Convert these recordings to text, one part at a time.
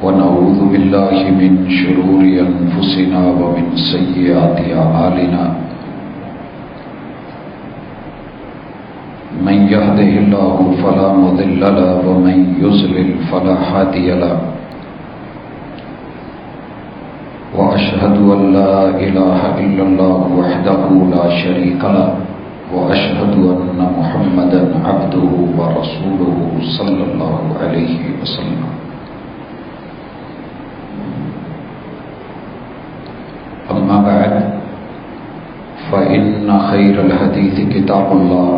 ونعوذ بالله من شرور أنفسنا ومن سيئات أعمالنا من يهده الله فلا مضل له ومن يضلل فلا هادي له وأشهد أن لا إله إلا الله وحده لا شريك له وأشهد أن محمدا عبده ورسوله صلى الله عليه وسلم. أما بعد فإن خير الحديث كتاب الله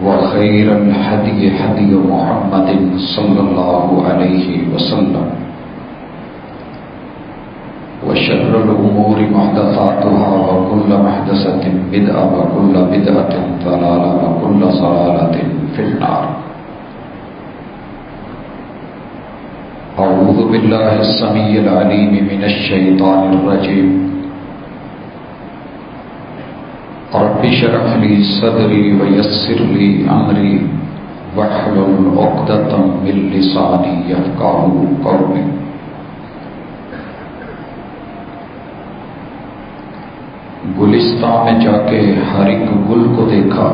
وخير الهدي هدي محمد صلى الله عليه وسلم وشر الأمور محدثاتها وكل محدثة بدعة وكل بدعة ضلالة وكل ضلالة في النار. أعوذ بالله السميع العليم من الشيطان الرجيم. رب اشرح لي صدري ويسر لي أمري واحلل عقدة من لساني يفقهوا قولي. گلستان میں جا کے ہر ایک گل کو دیکھا،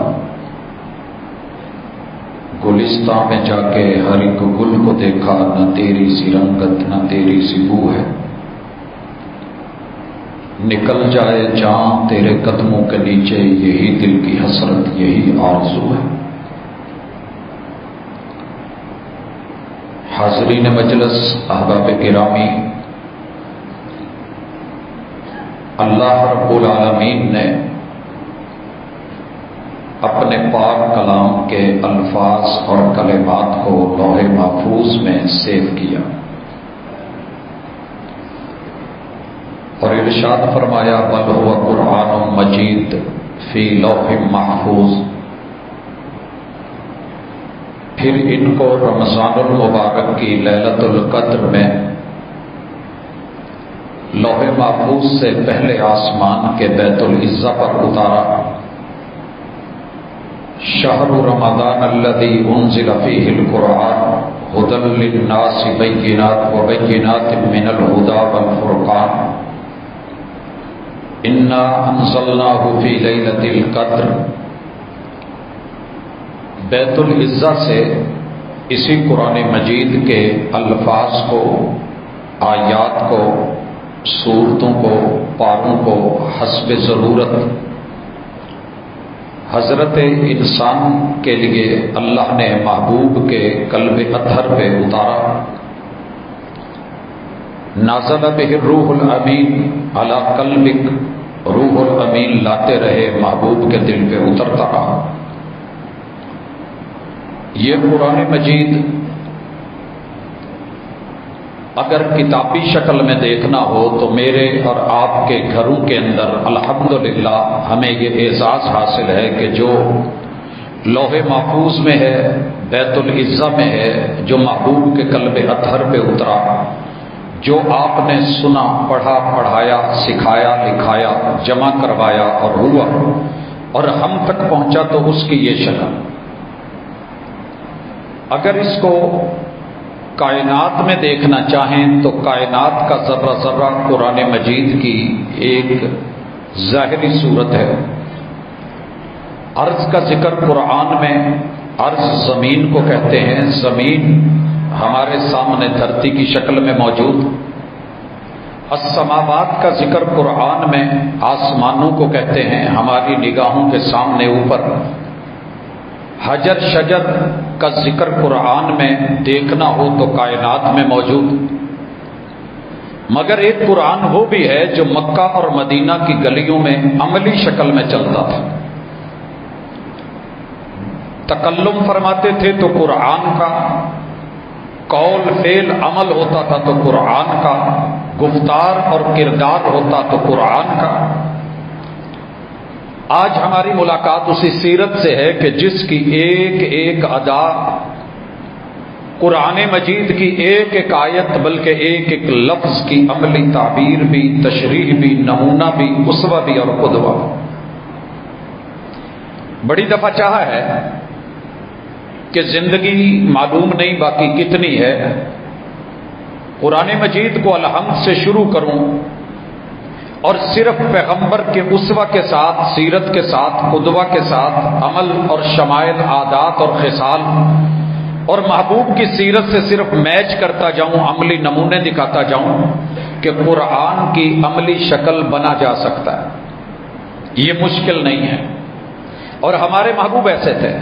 گلستان میں جا کے ہر ایک گل کو دیکھا، نہ تیری سی رنگت نہ تیری سی بو ہے، نکل جائے جان تیرے قدموں کے نیچے، یہی دل کی حسرت یہی آرزو ہے. حاضرین مجلس، احباب گرامی، اللہ رب العالمین نے اپنے پاک کلام کے الفاظ اور کلمات کو لوح محفوظ میں سیو کیا اور ارشاد فرمایا بل هو قرآن مجید فی لوح محفوظ. پھر ان کو رمضان المبارک کی لیلۃ القدر میں لوح محفوظ سے پہلے آسمان کے بیت العزہ پر اتارا. شہر رمضان الذی انزل فیہ القرآن ھدی للناس بینات من الھدی والفرقان انا انزلناہ فی لیلۃ القدر. بیت العزہ سے اسی قرآن مجید کے الفاظ کو، آیات کو، صورتوں کو، پاروں کو حسب ضرورت حضرت انسان کے لیے اللہ نے محبوب کے قلب اطہر پہ اتارا. نازل بہ الروح الامین علی قلبک، روح الامین لاتے رہے، محبوب کے دل پہ اترتا رہا. یہ قرآن مجید اگر کتابی شکل میں دیکھنا ہو تو میرے اور آپ کے گھروں کے اندر الحمدللہ ہمیں یہ اعزاز حاصل ہے کہ جو لوح محفوظ میں ہے، بیت العزہ میں ہے، جو محبوب کے قلب اطہر پہ اترا، جو آپ نے سنا، پڑھا، پڑھایا، سکھایا، لکھایا، جمع کروایا اور ہوا اور ہم تک پہنچا تو اس کی یہ شکل. اگر اس کو کائنات میں دیکھنا چاہیں تو کائنات کا ذرہ ذرہ قرآن مجید کی ایک ظاہری صورت ہے. عرض کا ذکر قرآن میں، عرض زمین کو کہتے ہیں. زمین ہمارے سامنے دھرتی کی شکل میں موجود. السماوات کا ذکر قرآن میں آسمانوں کو کہتے ہیں، ہماری نگاہوں کے سامنے اوپر. حجر شجر کا ذکر قرآن میں دیکھنا ہو تو کائنات میں موجود. مگر ایک قرآن وہ بھی ہے جو مکہ اور مدینہ کی گلیوں میں عملی شکل میں چلتا تھا. تکلم فرماتے تھے تو قرآن کا، قول فعل عمل ہوتا تھا تو قرآن کا، گفتار اور کردار ہوتا تو قرآن کا. آج ہماری ملاقات اسی سیرت سے ہے کہ جس کی ایک ایک ادا، قرآن مجید کی ایک ایک آیت بلکہ ایک ایک لفظ کی عملی تعبیر بھی، تشریح بھی، نمونہ بھی، اسوہ بھی اور قدوہ. بڑی دفعہ چاہا ہے کہ زندگی معلوم نہیں باقی کتنی ہے، قرآن مجید کو الحمد سے شروع کروں اور صرف پیغمبر کے اسوہ کے ساتھ، سیرت کے ساتھ، قدوہ کے ساتھ عمل اور شمائل، عادات اور خصال اور محبوب کی سیرت سے صرف میچ کرتا جاؤں، عملی نمونے دکھاتا جاؤں کہ قرآن کی عملی شکل بنا جا سکتا ہے، یہ مشکل نہیں ہے۔ اور ہمارے محبوب ایسے تھے۔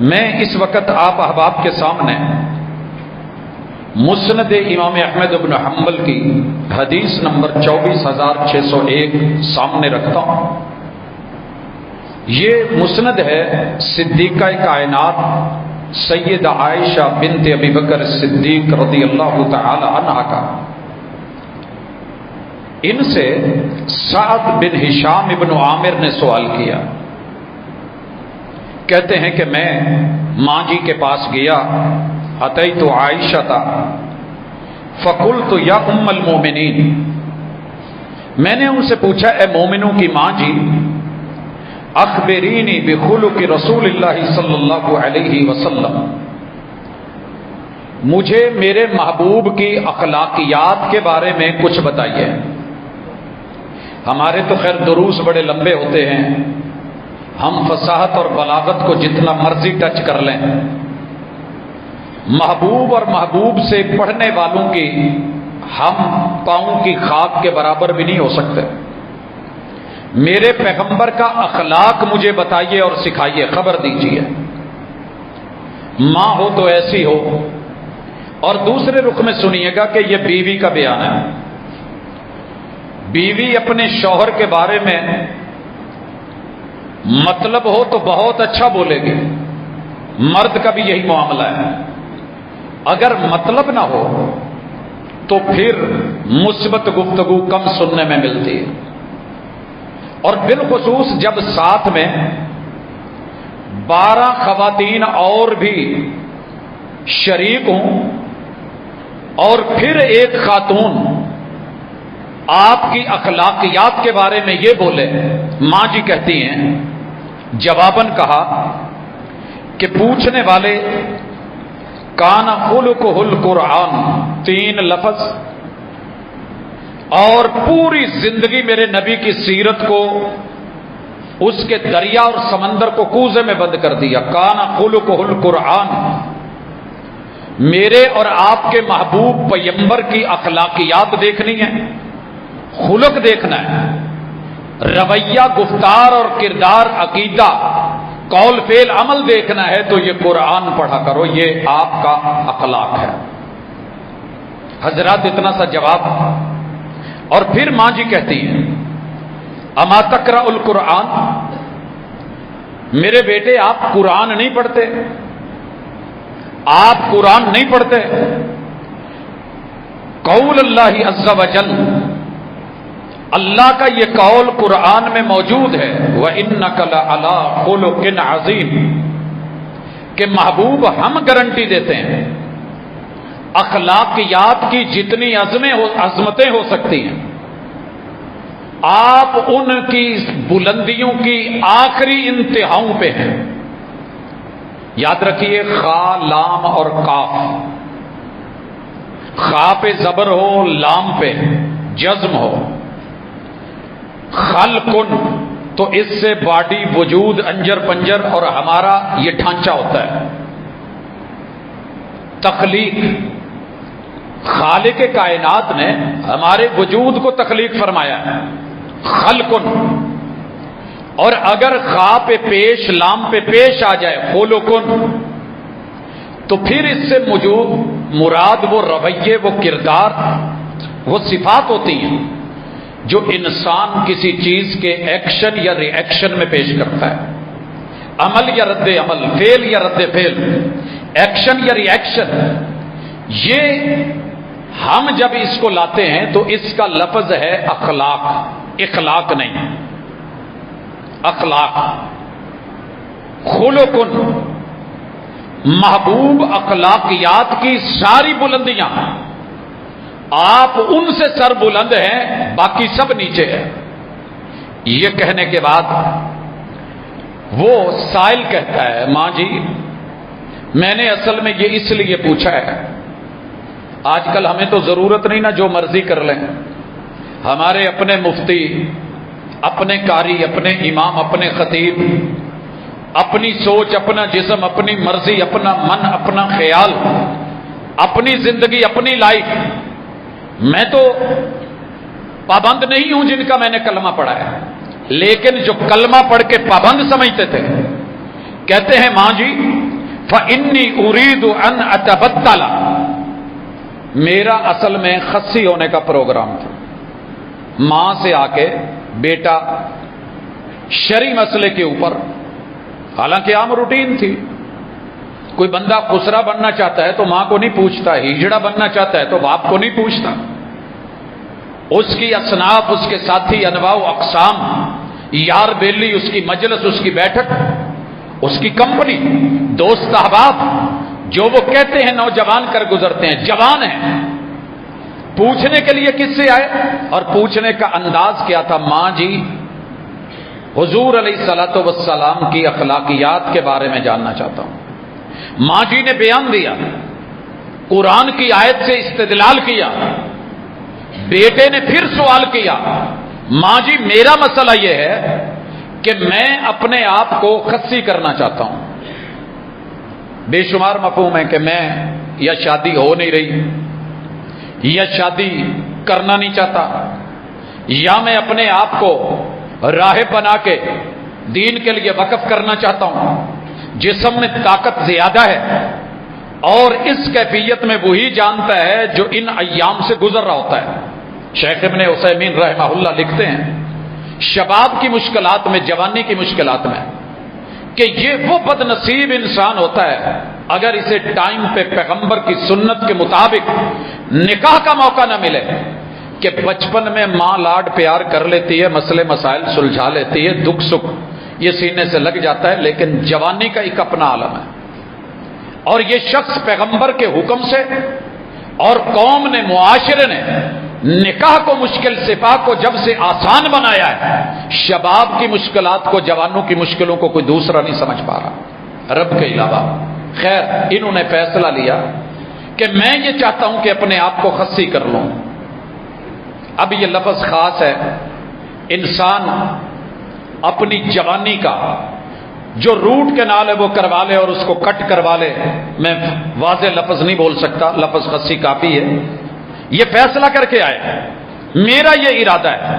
میں اس وقت آپ احباب کے سامنے مسند امام احمد بن حنبل کی حدیث نمبر 24601 سامنے رکھتا ہوں۔ یہ مسند ہے صدیقہ کائنات سید عائشہ بنت ابی بکر صدیق رضی اللہ تعالی عنہا کا۔ ان سے سعد بن ہشام ابن عامر نے سوال کیا، کہتے ہیں کہ میں ماں جی کے پاس گیا، اتیت عائشہ فقلت یا ام المومنین، میں نے ان سے پوچھا اے مومنوں کی ماں جی، اخبرینی بخلق رسول اللہ صلی اللہ علیہ وسلم، مجھے میرے محبوب کی اخلاقیات کے بارے میں کچھ بتائیے۔ ہمارے تو خیر دروس بڑے لمبے ہوتے ہیں، ہم فصاحت اور بلاغت کو جتنا مرضی ٹچ کر لیں، محبوب اور محبوب سے پڑھنے والوں کی ہم پاؤں کی خاک کے برابر بھی نہیں ہو سکتے۔ میرے پیغمبر کا اخلاق مجھے بتائیے اور سکھائیے، خبر دیجیے۔ ماں ہو تو ایسی ہو، اور دوسرے رخ میں سنیے گا کہ یہ بیوی کا بیان ہے۔ بیوی اپنے شوہر کے بارے میں مطلب ہو تو بہت اچھا بولے گی، مرد کا بھی یہی معاملہ ہے۔ اگر مطلب نہ ہو تو پھر مثبت گفتگو کم سننے میں ملتی ہے، اور بالخصوص جب ساتھ میں 12 خواتین اور بھی شریک ہوں اور پھر ایک خاتون آپ کی اخلاقیات کے بارے میں یہ بولے۔ ماں جی کہتی ہیں، جواباً کہا کہ پوچھنے والے کان خلقہ القرآن، 3 لفظ، اور پوری زندگی میرے نبی کی سیرت کو، اس کے دریا اور سمندر کو کوزے میں بند کر دیا۔ کان خلقہ القرآن، میرے اور آپ کے محبوب پیمبر کی اخلاقیات دیکھنی ہے، خلق دیکھنا ہے، رویہ، گفتار اور کردار، عقیدہ، قول فعل، عمل دیکھنا ہے تو یہ قرآن پڑھا کرو، یہ آپ کا اخلاق ہے۔ حضرات اتنا سا جواب، اور پھر ماں جی کہتی ہیں، اما تقرأ القرآن، میرے بیٹے آپ قرآن نہیں پڑھتے؟ آپ قرآن نہیں پڑھتے؟ قول اللہ عز وجل، اللہ کا یہ قول قرآن میں موجود ہے، وَإِنَّكَ لَعَلَىٰ خُلُقٍ عَظِيمٍ، کہ محبوب ہم گارنٹی دیتے ہیں اخلاقیات کی جتنی عظمتیں ہو سکتی ہیں، آپ ان کی بلندیوں کی آخری انتہاؤں پہ ہیں۔ یاد رکھیے، خا، لام اور کاف، خا پہ زبر ہو، لام پہ جزم ہو، خلقن تو اس سے باڈی، وجود، انجر پنجر اور ہمارا یہ ڈھانچہ ہوتا ہے۔ تخلیق، خالق کائنات نے ہمارے وجود کو تخلیق فرمایا ہے، خلقن، اور اگر خا پہ پیش، لام پہ پیش آ جائے خلقن، تو پھر اس سے مراد وہ رویے، وہ کردار، وہ صفات ہوتی ہیں جو انسان کسی چیز کے ایکشن یا ری ایکشن میں پیش کرتا ہے، عمل یا رد عمل، فعل یا رد فعل، ایکشن یا ری ایکشن۔ یہ ہم جب اس کو لاتے ہیں تو اس کا لفظ ہے اخلاق، اخلاق نہیں، اخلاق۔ خلقن، محبوب اخلاقیات کی ساری بلندیاں، آپ ان سے سر بلند ہیں، باقی سب نیچے ہے۔ یہ کہنے کے بعد وہ سائل کہتا ہے ماں جی میں نے اصل میں یہ اس لیے پوچھا ہے، آج کل ہمیں تو ضرورت نہیں نا جو مرضی کر لیں، ہمارے اپنے مفتی، اپنے قاری، اپنے امام، اپنے خطیب، اپنی سوچ، اپنا جسم، اپنی مرضی، اپنا من، اپنا خیال، اپنی زندگی، اپنی لائف، میں تو پابند نہیں ہوں جن کا میں نے کلمہ پڑھا ہے، لیکن جو کلمہ پڑھ کے پابند سمجھتے تھے کہتے ہیں ماں جی فَإِنِّي أُرِيدُ أَنْ أَتَبَتَّلَ، میرا اصل میں خصی ہونے کا پروگرام تھا، ماں سے آ کے بیٹا شرعی مسئلے کے اوپر، حالانکہ عام روٹین تھی، کوئی بندہ خسرا بننا چاہتا ہے تو ماں کو نہیں پوچھتا، ہجڑا بننا چاہتا ہے تو باپ کو نہیں پوچھتا، اس کی اصناف، اس کے ساتھی، انواع و اقسام، یار بیلی، اس کی مجلس، اس کی بیٹھک، اس کی کمپنی، دوست احباب، جو وہ کہتے ہیں نوجوان کر گزرتے ہیں، جوان ہیں، پوچھنے کے لیے کس سے آئے اور پوچھنے کا انداز کیا تھا؟ ماں جی حضور علیہ الصلوۃ والسلام کی اخلاقیات کے بارے میں جاننا چاہتا ہوں۔ ماں جی نے بیان دیا، قرآن کی آیت سے استدلال کیا، بیٹے نے پھر سوال کیا، ماں جی میرا مسئلہ یہ ہے کہ میں اپنے آپ کو خصی کرنا چاہتا ہوں، بے شمار مفہوم ہے کہ میں یا شادی ہو نہیں رہی، یا شادی کرنا نہیں چاہتا، یا میں اپنے آپ کو راہب بنا کے دین کے لیے وقف کرنا چاہتا ہوں، جسم میں طاقت زیادہ ہے، اور اس کیفیت میں وہی جانتا ہے جو ان ایام سے گزر رہا ہوتا ہے۔ شیخ ابن عثیمین رحمہ اللہ لکھتے ہیں شباب کی مشکلات میں، جوانی کی مشکلات میں، کہ یہ وہ بد نصیب انسان ہوتا ہے اگر اسے ٹائم پہ پیغمبر کی سنت کے مطابق نکاح کا موقع نہ ملے، کہ بچپن میں ماں لاڈ پیار کر لیتی ہے، مسئلے مسائل سلجھا لیتی ہے، دکھ سکھ یہ سینے سے لگ جاتا ہے، لیکن جوانی کا ایک اپنا عالم ہے، اور یہ شخص پیغمبر کے حکم سے اور قوم نے، معاشرے نے نکاح کو مشکل صفا کو جب سے آسان بنایا ہے، شباب کی مشکلات کو، جوانوں کی مشکلوں کو کوئی دوسرا نہیں سمجھ پا رہا رب کے علاوہ۔ خیر انہوں نے فیصلہ لیا کہ میں یہ چاہتا ہوں کہ اپنے آپ کو خصی کر لوں۔ اب یہ لفظ خاص ہے، انسان اپنی جوانی کا جو روٹ کنال ہے وہ کروا لے اور اس کو کٹ کروا لے، میں واضح لفظ نہیں بول سکتا، لفظ خصی کافی ہے، یہ فیصلہ کر کے آئے، میرا یہ ارادہ ہے۔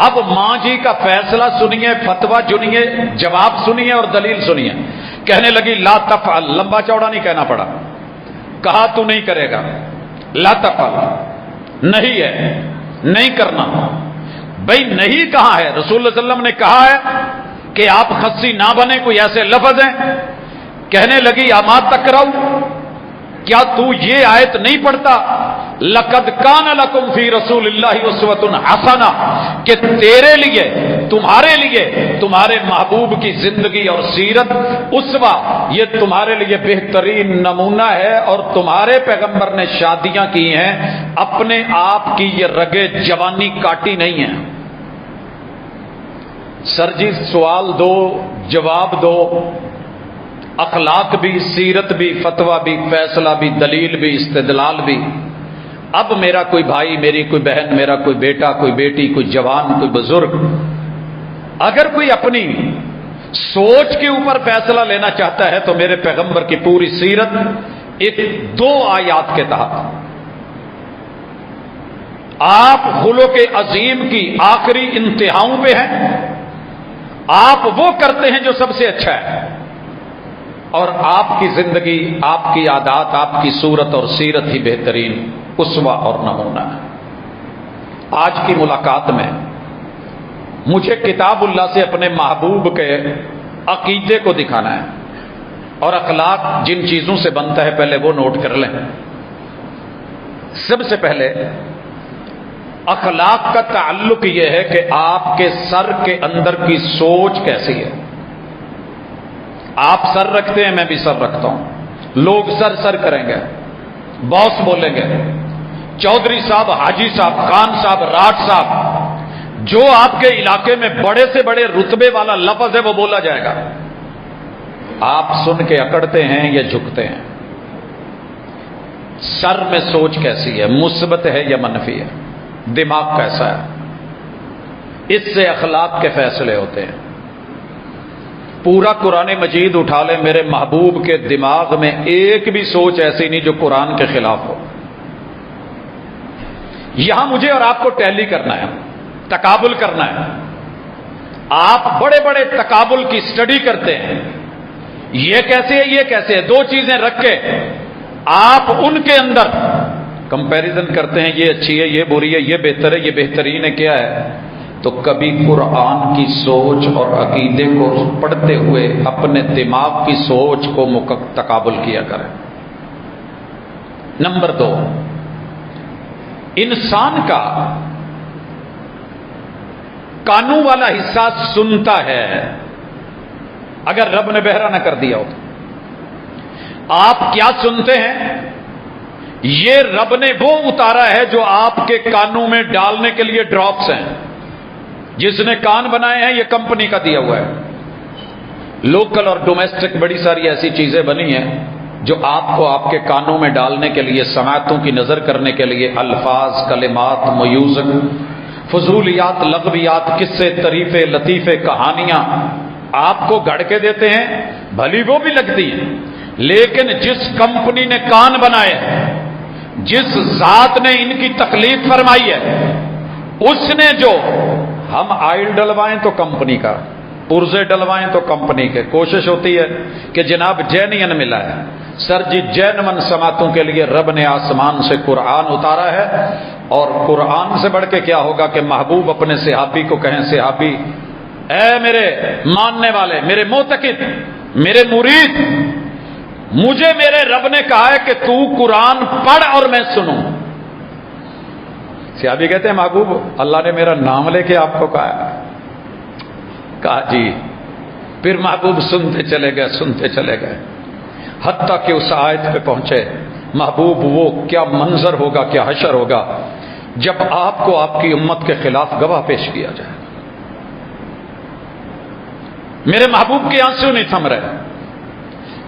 اب ماں جی کا فیصلہ سنیے، فتویٰ سنیے، جواب سنیے اور دلیل سنیے۔ کہنے لگی لا تفعل، لمبا چوڑا نہیں کہنا پڑا، کہا تو نہیں کرے گا، لا تفعل نہیں ہے، نہیں کرنا۔ بھئی نہیں کہاں ہے؟ رسول اللہ صلی اللہ علیہ وسلم نے کہا ہے کہ آپ خصی نہ بنے، کوئی ایسے لفظ ہیں؟ کہنے لگی اما تکرہو، کیا تو یہ آیت نہیں پڑھتا لقد کان لکم فی رسول اللہ اسوۃ حسنہ، کہ تیرے لیے، تمہارے لیے، تمہارے محبوب کی زندگی اور سیرت اسوہ، یہ تمہارے لیے بہترین نمونہ ہے، اور تمہارے پیغمبر نے شادیاں کی ہیں، اپنے آپ کی یہ رگے جوانی کاٹی نہیں ہیں۔ سر جی سوال دو، جواب دو، اخلاق بھی، سیرت بھی، فتویٰ بھی، فیصلہ بھی، دلیل بھی، استدلال بھی۔ اب میرا کوئی بھائی، میری کوئی بہن، میرا کوئی بیٹا، کوئی بیٹی، کوئی جوان، کوئی بزرگ اگر کوئی اپنی سوچ کے اوپر فیصلہ لینا چاہتا ہے تو میرے پیغمبر کی پوری سیرت ایک دو آیات کے تحت، آپ خلق عظیم کی آخری انتہاؤں پہ ہیں، آپ وہ کرتے ہیں جو سب سے اچھا ہے، اور آپ کی زندگی، آپ کی عادات، آپ کی صورت اور سیرت ہی بہترین اسوہ اور نمونہ ہے۔ آج کی ملاقات میں مجھے کتاب اللہ سے اپنے محبوب کے عقیدے کو دکھانا ہے، اور اخلاق جن چیزوں سے بنتا ہے پہلے وہ نوٹ کر لیں۔ سب سے پہلے اخلاق کا تعلق یہ ہے کہ آپ کے سر کے اندر کی سوچ کیسی ہے۔ آپ سر رکھتے ہیں، میں بھی سر رکھتا ہوں، لوگ سر سر کریں گے، باس بولیں گے، چودھری صاحب، حاجی صاحب، خان صاحب، راٹ صاحب، جو آپ کے علاقے میں بڑے سے بڑے رتبے والا لفظ ہے وہ بولا جائے گا، آپ سن کے اکڑتے ہیں یا جھکتے ہیں؟ سر میں سوچ کیسی ہے، مثبت ہے یا منفی ہے؟ دماغ کیسا ہے؟ اس سے اخلاق کے فیصلے ہوتے ہیں۔ پورا قرآن مجید اٹھا لیں، میرے محبوب کے دماغ میں ایک بھی سوچ ایسی نہیں جو قرآن کے خلاف ہو۔ یہاں مجھے اور آپ کو ٹیلی کرنا ہے، تقابل کرنا ہے۔ آپ بڑے بڑے تقابل کی سٹڈی کرتے ہیں، یہ کیسے ہے یہ کیسے ہے، دو چیزیں رکھ کے آپ ان کے اندر کمپیریزن کرتے ہیں، یہ اچھی ہے یہ بری ہے، یہ بہتر ہے یہ بہترین ہے، کیا ہے؟ تو کبھی قرآن کی سوچ اور عقیدے کو پڑھتے ہوئے اپنے دماغ کی سوچ کو تقابل کیا کریں۔ نمبر 2، انسان کا کانوں والا حصہ سنتا ہے، اگر رب نے بہرا نہ کر دیا ہو تو آپ کیا سنتے ہیں؟ یہ رب نے وہ اتارا ہے جو آپ کے کانوں میں ڈالنے کے لیے ڈراپس ہیں۔ جس نے کان بنائے ہیں یہ کمپنی کا دیا ہوا ہے۔ لوکل اور ڈومیسٹک بڑی ساری ایسی چیزیں بنی ہیں جو آپ کو آپ کے کانوں میں ڈالنے کے لیے، سماعتوں کی نظر کرنے کے لیے الفاظ، کلمات، میوزک، فضولیات، لغویات، قصے، طریفے، لطیفے، کہانیاں آپ کو گھڑ کے دیتے ہیں، بھلی وہ بھی لگتی ہیں، لیکن جس کمپنی نے کان بنائے، جس ذات نے ان کی تخلیق فرمائی ہے، اس نے جو ہم آئل ڈلوائیں تو کمپنی کا، پرزے ڈلوائیں تو کمپنی کے، کوشش ہوتی ہے کہ جناب جینین ملا ہے۔ سر جی جینون سماعتوں کے لیے رب نے آسمان سے قرآن اتارا ہے، اور قرآن سے بڑھ کے کیا ہوگا کہ محبوب اپنے صحابی کو کہیں، صحابی اے میرے ماننے والے، میرے معتقد، میرے مرید، مجھے میرے رب نے کہا ہے کہ تو قرآن پڑھ اور میں سنوں۔ صحابی کہتے ہیں محبوب اللہ نے میرا نام لے کے آپ کو کہا جی۔ پھر محبوب سنتے چلے گئے حتیٰ کہ اس آیت پہ پہنچے، محبوب وہ کیا منظر ہوگا، کیا حشر ہوگا جب آپ کو آپ کی امت کے خلاف گواہ پیش کیا جائے۔ میرے محبوب کے آنسو نہیں تھم رہے۔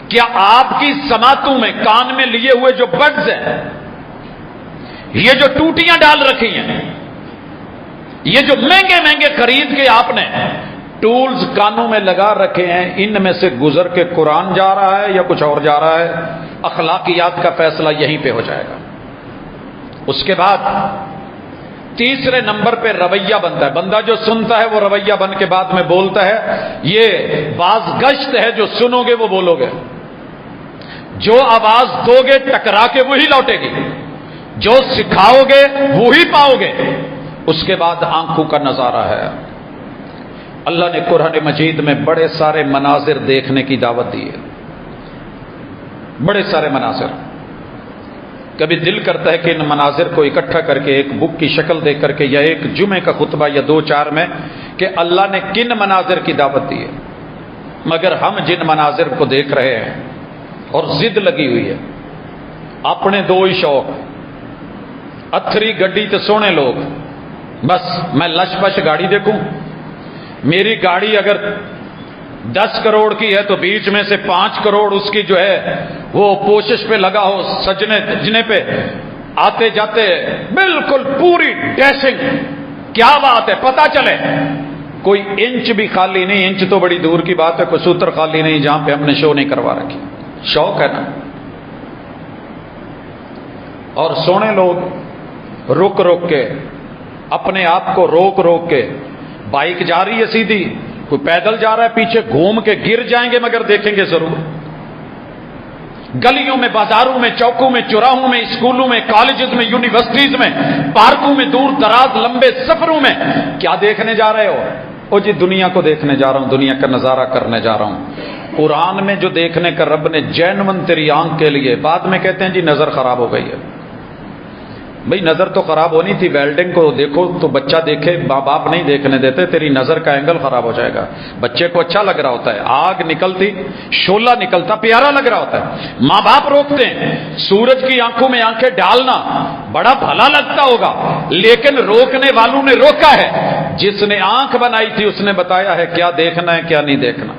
کیا آپ کی سماعتوں میں، کان میں لیے ہوئے جو بڈز ہیں، یہ جو ٹوٹیاں ڈال رکھی ہیں، یہ جو مہنگے مہنگے خرید کے آپ نے ٹولز کانوں میں لگا رکھے ہیں، ان میں سے گزر کے قرآن جا رہا ہے یا کچھ اور جا رہا ہے؟ اخلاقیات کا فیصلہ یہیں پہ ہو جائے گا۔ اس کے بعد تیسرے نمبر پہ رویہ بنتا ہے۔ بندہ جو سنتا ہے وہ رویہ بن کے بعد میں بولتا ہے۔ یہ باز گشت ہے، جو سنو گے وہ بولو گے، جو آواز دو گے ٹکرا کے وہی لوٹے گی، جو سکھاؤ گے وہی پاؤ گے۔ اس کے بعد آنکھوں کا نظارہ ہے۔ اللہ نے قرآن مجید میں بڑے سارے مناظر دیکھنے کی دعوت دی ہے، بڑے سارے مناظر۔ کبھی دل کرتا ہے کہ ان مناظر کو اکٹھا کر کے ایک بک کی شکل دے کر کے، یا ایک جمعے کا خطبہ یا 2-4 میں، کہ اللہ نے کن مناظر کی دعوت دی ہے۔ مگر ہم جن مناظر کو دیکھ رہے ہیں اور ضد لگی ہوئی ہے، اپنے دو ہی شوق، اتھری گڈی تے سونے لوگ، بس میں لش پش گاڑی دیکھوں۔ میری گاڑی اگر 10 کروڑ کی ہے تو بیچ میں سے 5 کروڑ اس کی جو ہے وہ پوشش پہ لگا ہو، سجنے پہ آتے جاتے بالکل پوری ڈیشنگ۔ کیا بات ہے، پتہ چلے کوئی انچ بھی خالی نہیں، انچ تو بڑی دور کی بات ہے، کوئی سوتر خالی نہیں جہاں پہ ہم نے شو نہیں کروا رکھی۔ شوق ہے نا۔ اور سونے لوگ رک کے، اپنے آپ کو روک کے، بائک جا رہی ہے سیدھی، کوئی پیدل جا رہا ہے پیچھے، گھوم کے گر جائیں گے مگر دیکھیں گے ضرور۔ گلیوں میں، بازاروں میں، چوکوں میں، چوراہوں میں، اسکولوں میں، کالجز میں، یونیورسٹیز میں، پارکوں میں، دور دراز لمبے سفروں میں کیا دیکھنے جا رہے ہو؟ او جی دنیا کو دیکھنے جا رہا ہوں، دنیا کا نظارہ کرنے جا رہا ہوں۔ قرآن میں جو دیکھنے کا رب نے جینون تیری آنکھ کے لیے، بعد میں کہتے ہیں جی نظر خراب ہو گئی ہے، بھئی نظر تو خراب ہونی تھی، ویلڈنگ کو دیکھو تو بچہ دیکھے، ماں باپ نہیں دیکھنے دیتے، تیری نظر کا اینگل خراب ہو جائے گا. بچے کو اچھا لگ رہا ہوتا ہے، آگ نکلتی، شعلہ نکلتا پیارا لگ رہا ہوتا ہے، ماں باپ روکتے ہیں. سورج کی آنکھوں میں آنکھیں ڈالنا بڑا بھلا لگتا ہوگا، لیکن روکنے والوں نے روکا ہے. جس نے آنکھ بنائی تھی اس نے بتایا ہے کیا دیکھنا ہے کیا نہیں دیکھنا.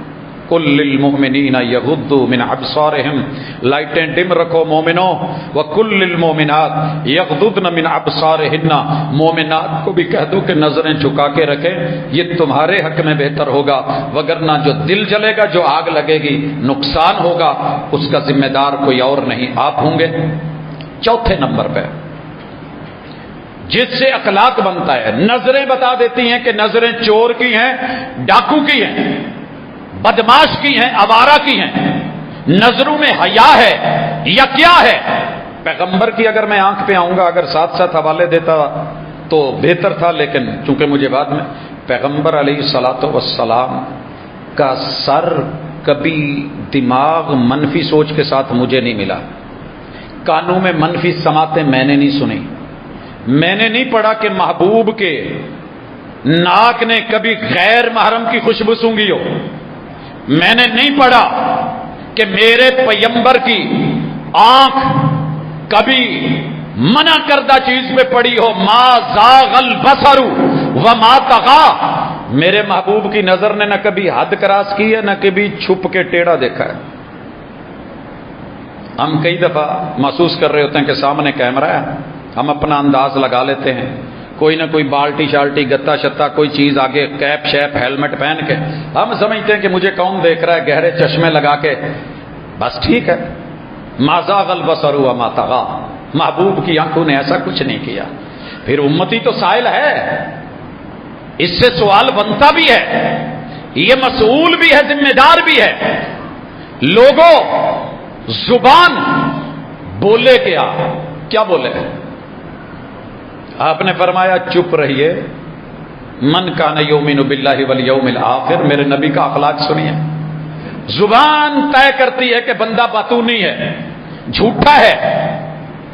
قل للمؤمنین یغضوا من ابصارہم، لائٹیں ڈم رکھو مومنوں. وقل للمؤمنات یغضضن من ابصارہن، مومنات کو بھی کہہ دو کہ نظریں جھکا کے رکھیں، یہ تمہارے حق میں بہتر ہوگا. وگرنہ جو دل جلے گا، جو آگ لگے گی، نقصان ہوگا، اس کا ذمہ دار کوئی اور نہیں، آپ ہوں گے. چوتھے نمبر پہ جس سے اخلاق بنتا ہے، نظریں بتا دیتی ہیں کہ نظریں چور کی ہیں، ڈاکو کی ہیں، بدماش کی ہیں، آوارہ کی ہیں. نظروں میں حیا ہے یا کیا ہے؟ پیغمبر کی اگر میں آنکھ پہ آؤں گا، اگر ساتھ ساتھ حوالے دیتا تو بہتر تھا، لیکن چونکہ مجھے بعد میں پیغمبر علیہ الصلوۃ والسلام کا سر کبھی دماغ منفی سوچ کے ساتھ مجھے نہیں ملا، کانوں میں منفی سماعتیں میں نے نہیں سنی، میں نے نہیں پڑھا کہ محبوب کے ناک نے کبھی غیر محرم کی خوشبو سونگھی ہو، میں نے نہیں پڑھا کہ میرے پیغمبر کی آنکھ کبھی منع کردہ چیز پہ پڑی ہو، ما زاغ البصر وما طغى. میرے محبوب کی نظر نے نہ کبھی حد کراس کی ہے، نہ کبھی چھپ کے ٹیڑھا دیکھا ہے. ہم کئی دفعہ محسوس کر رہے ہوتے ہیں کہ سامنے کیمرہ ہے، ہم اپنا انداز لگا لیتے ہیں، کوئی نہ کوئی بالٹی شالٹی گتا شتا کوئی چیز آگے، کیپ شیپ ہیلمٹ پہن کے ہم سمجھتے ہیں کہ مجھے کون دیکھ رہا ہے، گہرے چشمے لگا کے، بس ٹھیک ہے. ما زاغ البصر وما طغى، محبوب کی آنکھوں نے ایسا کچھ نہیں کیا. پھر امتی تو سائل ہے، اس سے سوال بنتا بھی ہے، یہ مسئول بھی ہے، ذمہ دار بھی ہے. لوگوں زبان بولے کیا بولے؟ آپ نے فرمایا چپ رہیے. من کان یؤمن باللہ والیوم الآخر، میرے نبی کا اخلاق سنیے. زبان طے کرتی ہے کہ بندہ باتونی ہے، جھوٹا ہے،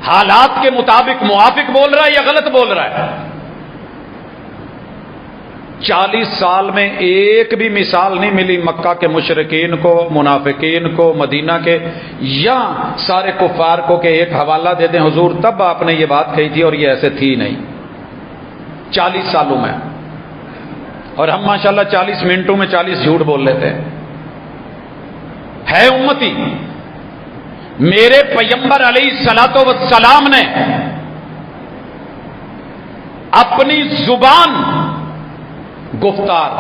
حالات کے مطابق موافق بول رہا ہے یا غلط بول رہا ہے. 40 سال میں ایک بھی مثال نہیں ملی مکہ کے مشرکین کو، منافقین کو، مدینہ کے یا سارے کفار کو کہ ایک حوالہ دے دیں حضور تب آپ نے یہ بات کہی تھی اور یہ ایسے تھی نہیں. 40 سالوں میں. اور ہم ماشاءاللہ 40 منٹوں میں 40 جھوٹ بول لیتے ہیں. ہے امتی. میرے پیغمبر علیہ الصلوۃ والسلام نے اپنی زبان گفتار،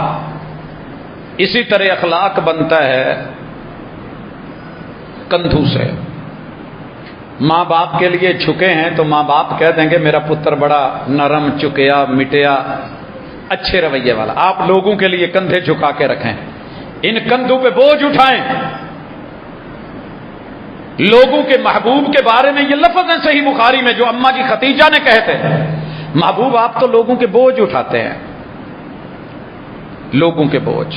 اسی طرح اخلاق بنتا ہے کندھوں سے. ماں باپ کے لیے جھکے ہیں تو ماں باپ کہہ دیں گے میرا پتر بڑا نرم، چکیا، مٹیا، اچھے رویے والا. آپ لوگوں کے لیے کندھے جھکا کے رکھیں، ان کندھوں پہ بوجھ اٹھائیں. لوگوں کے محبوب کے بارے میں یہ لفظ ہے صحیح بخاری میں جو اماں کی ختیجہ نے کہے تھے، محبوب آپ تو لوگوں کے بوجھ اٹھاتے ہیں. لوگوں کے بوجھ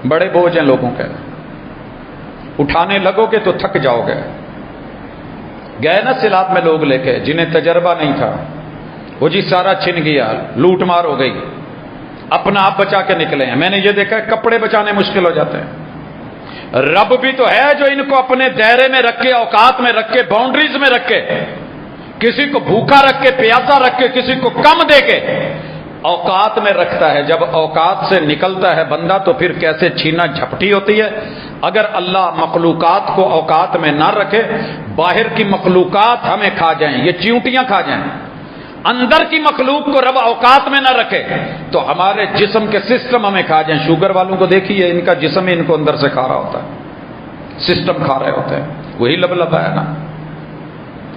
بڑے بوجھ ہیں لوگوں کے، اٹھانے لگو گے تو تھک جاؤ گے. گئے نا سیلاب میں لوگ لے کے جنہیں تجربہ نہیں تھا، وہ جی سارا چھن گیا، لوٹ مار ہو گئی، اپنا آپ بچا کے نکلے ہیں. میں نے یہ دیکھا کپڑے بچانے مشکل ہو جاتے ہیں. رب بھی تو ہے جو ان کو اپنے دائرے میں رکھ کے، اوقات میں رکھ کے، باؤنڈریز میں رکھ کے، کسی کو بھوکا رکھ کے، پیاسا رکھ کے، کسی کو کم دے کے اوقات میں رکھتا ہے. جب اوقات سے نکلتا ہے بندہ تو پھر کیسے چھینا جھپٹی ہوتی ہے. اگر اللہ مخلوقات کو اوقات میں نہ رکھے، باہر کی مخلوقات ہمیں کھا جائیں، یہ چیونٹیاں کھا جائیں، اندر کی مخلوق کو رب اوقات میں نہ رکھے تو ہمارے جسم کے سسٹم ہمیں کھا جائیں. شوگر والوں کو دیکھیے، ان کا جسم ان کو اندر سے کھا رہا ہوتا ہے، سسٹم کھا رہے ہوتے ہیں. وہی لبلبا ہے نا.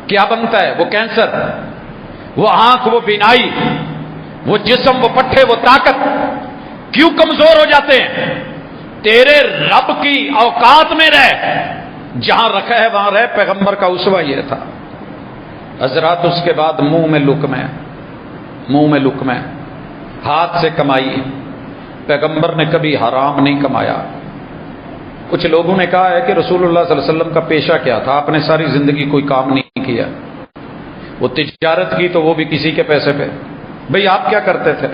کیا بنتا ہے؟ وہ کینسر، وہ آنکھ، وہ بینائی، وہ جسم، وہ پٹھے، وہ طاقت کیوں کمزور ہو جاتے ہیں؟ تیرے رب کی اوقات میں رہ، جہاں رکھا ہے وہاں رہ. پیغمبر کا اسوہ یہ تھا. حضرات اس کے بعد منہ میں لقمے، ہاتھ سے کمائی. پیغمبر نے کبھی حرام نہیں کمایا. کچھ لوگوں نے کہا ہے کہ رسول اللہ صلی اللہ علیہ وسلم کا پیشہ کیا تھا؟ آپ نے ساری زندگی کوئی کام نہیں کیا. وہ تجارت کی تو وہ بھی کسی کے پیسے پہ. بھئی آپ کیا کرتے تھے؟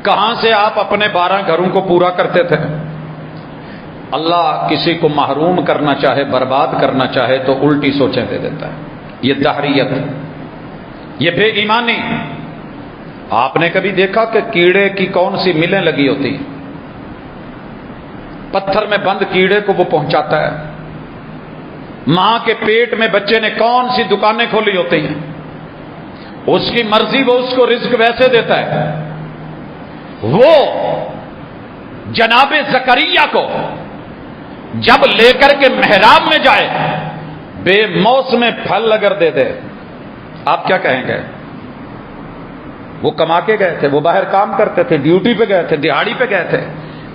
کہاں سے آپ اپنے 12 گھروں کو پورا کرتے تھے؟ اللہ کسی کو محروم کرنا چاہے، برباد کرنا چاہے تو الٹی سوچیں دے دیتا ہے. یہ دہریت، یہ بے ایمانی. آپ نے کبھی دیکھا کہ کیڑے کی کون سی ملیں لگی ہوتی؟ پتھر میں بند کیڑے کو وہ پہنچاتا ہے. ماں کے پیٹ میں بچے نے کون سی دکانیں کھولی ہوتی ہیں؟ اس کی مرضی، وہ اس کو رزق ویسے دیتا ہے. وہ جناب زکریا کو جب لے کر کے محراب میں جائے، بے موسم پھل اگر دے دے، آپ کیا کہیں گے؟ وہ کما کے گئے تھے، وہ باہر کام کرتے تھے، ڈیوٹی پہ گئے تھے، دہاڑی پہ گئے تھے.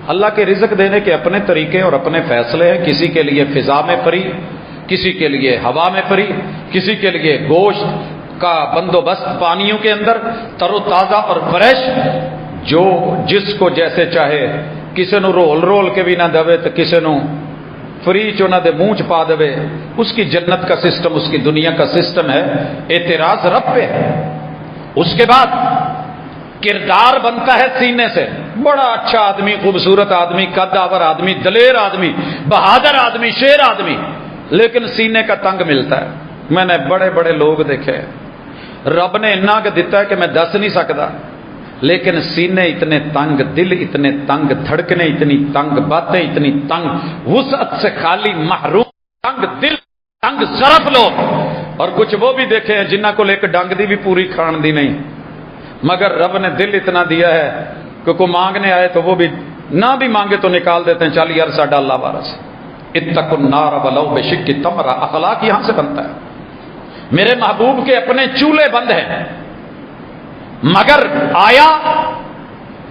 اللہ کے رزق دینے کے اپنے طریقے اور اپنے فیصلے ہیں. کسی کے لیے فضا میں پری، کسی کے لیے ہوا میں پری، کسی کے لیے گوشت کا بندوبست پانیوں کے اندر تر و تازہ اور فریش، جو جس کو جیسے چاہے. کسی نو رول رول کے بھی نہ دے تو کسی نو فری چو نہ دے منہ پا دے. اس کی جنت کا سسٹم، اس کی دنیا کا سسٹم ہے. اعتراض رب پہ ہے. اس کے بعد کردار بنتا ہے سینے سے. بڑا اچھا آدمی، خوبصورت آدمی، قد آور آدمی، دلیر آدمی، بہادر آدمی، شیر آدمی، لیکن سینے کا تنگ ملتا ہے. میں نے بڑے بڑے لوگ دیکھے، رب نے اتنا کہ دیتا ہے کہ میں دس نہیں سکتا، لیکن سینے اتنے تنگ، دل اتنے تنگ، دھڑکنے اتنی تنگ، باتیں اتنی تنگ، وسعت سے خالی، محروم، تنگ دل، تنگ ظرف لوگ. اور کچھ وہ بھی دیکھے ہیں جنہ کو ایک ڈنگ دی بھی پوری کھان دی نہیں، مگر رب نے دل اتنا دیا ہے کہ کوئی مانگنے آئے تو وہ بھی نہ بھی مانگے تو نکال دیتے ہیں. چل یار ساڈا اللہ وارث. اتقوا النار ولو بشق تمرہ. اخلاق یہاں سے بنتا ہے. میرے محبوب کے اپنے چولہے بند ہیں، مگر آیا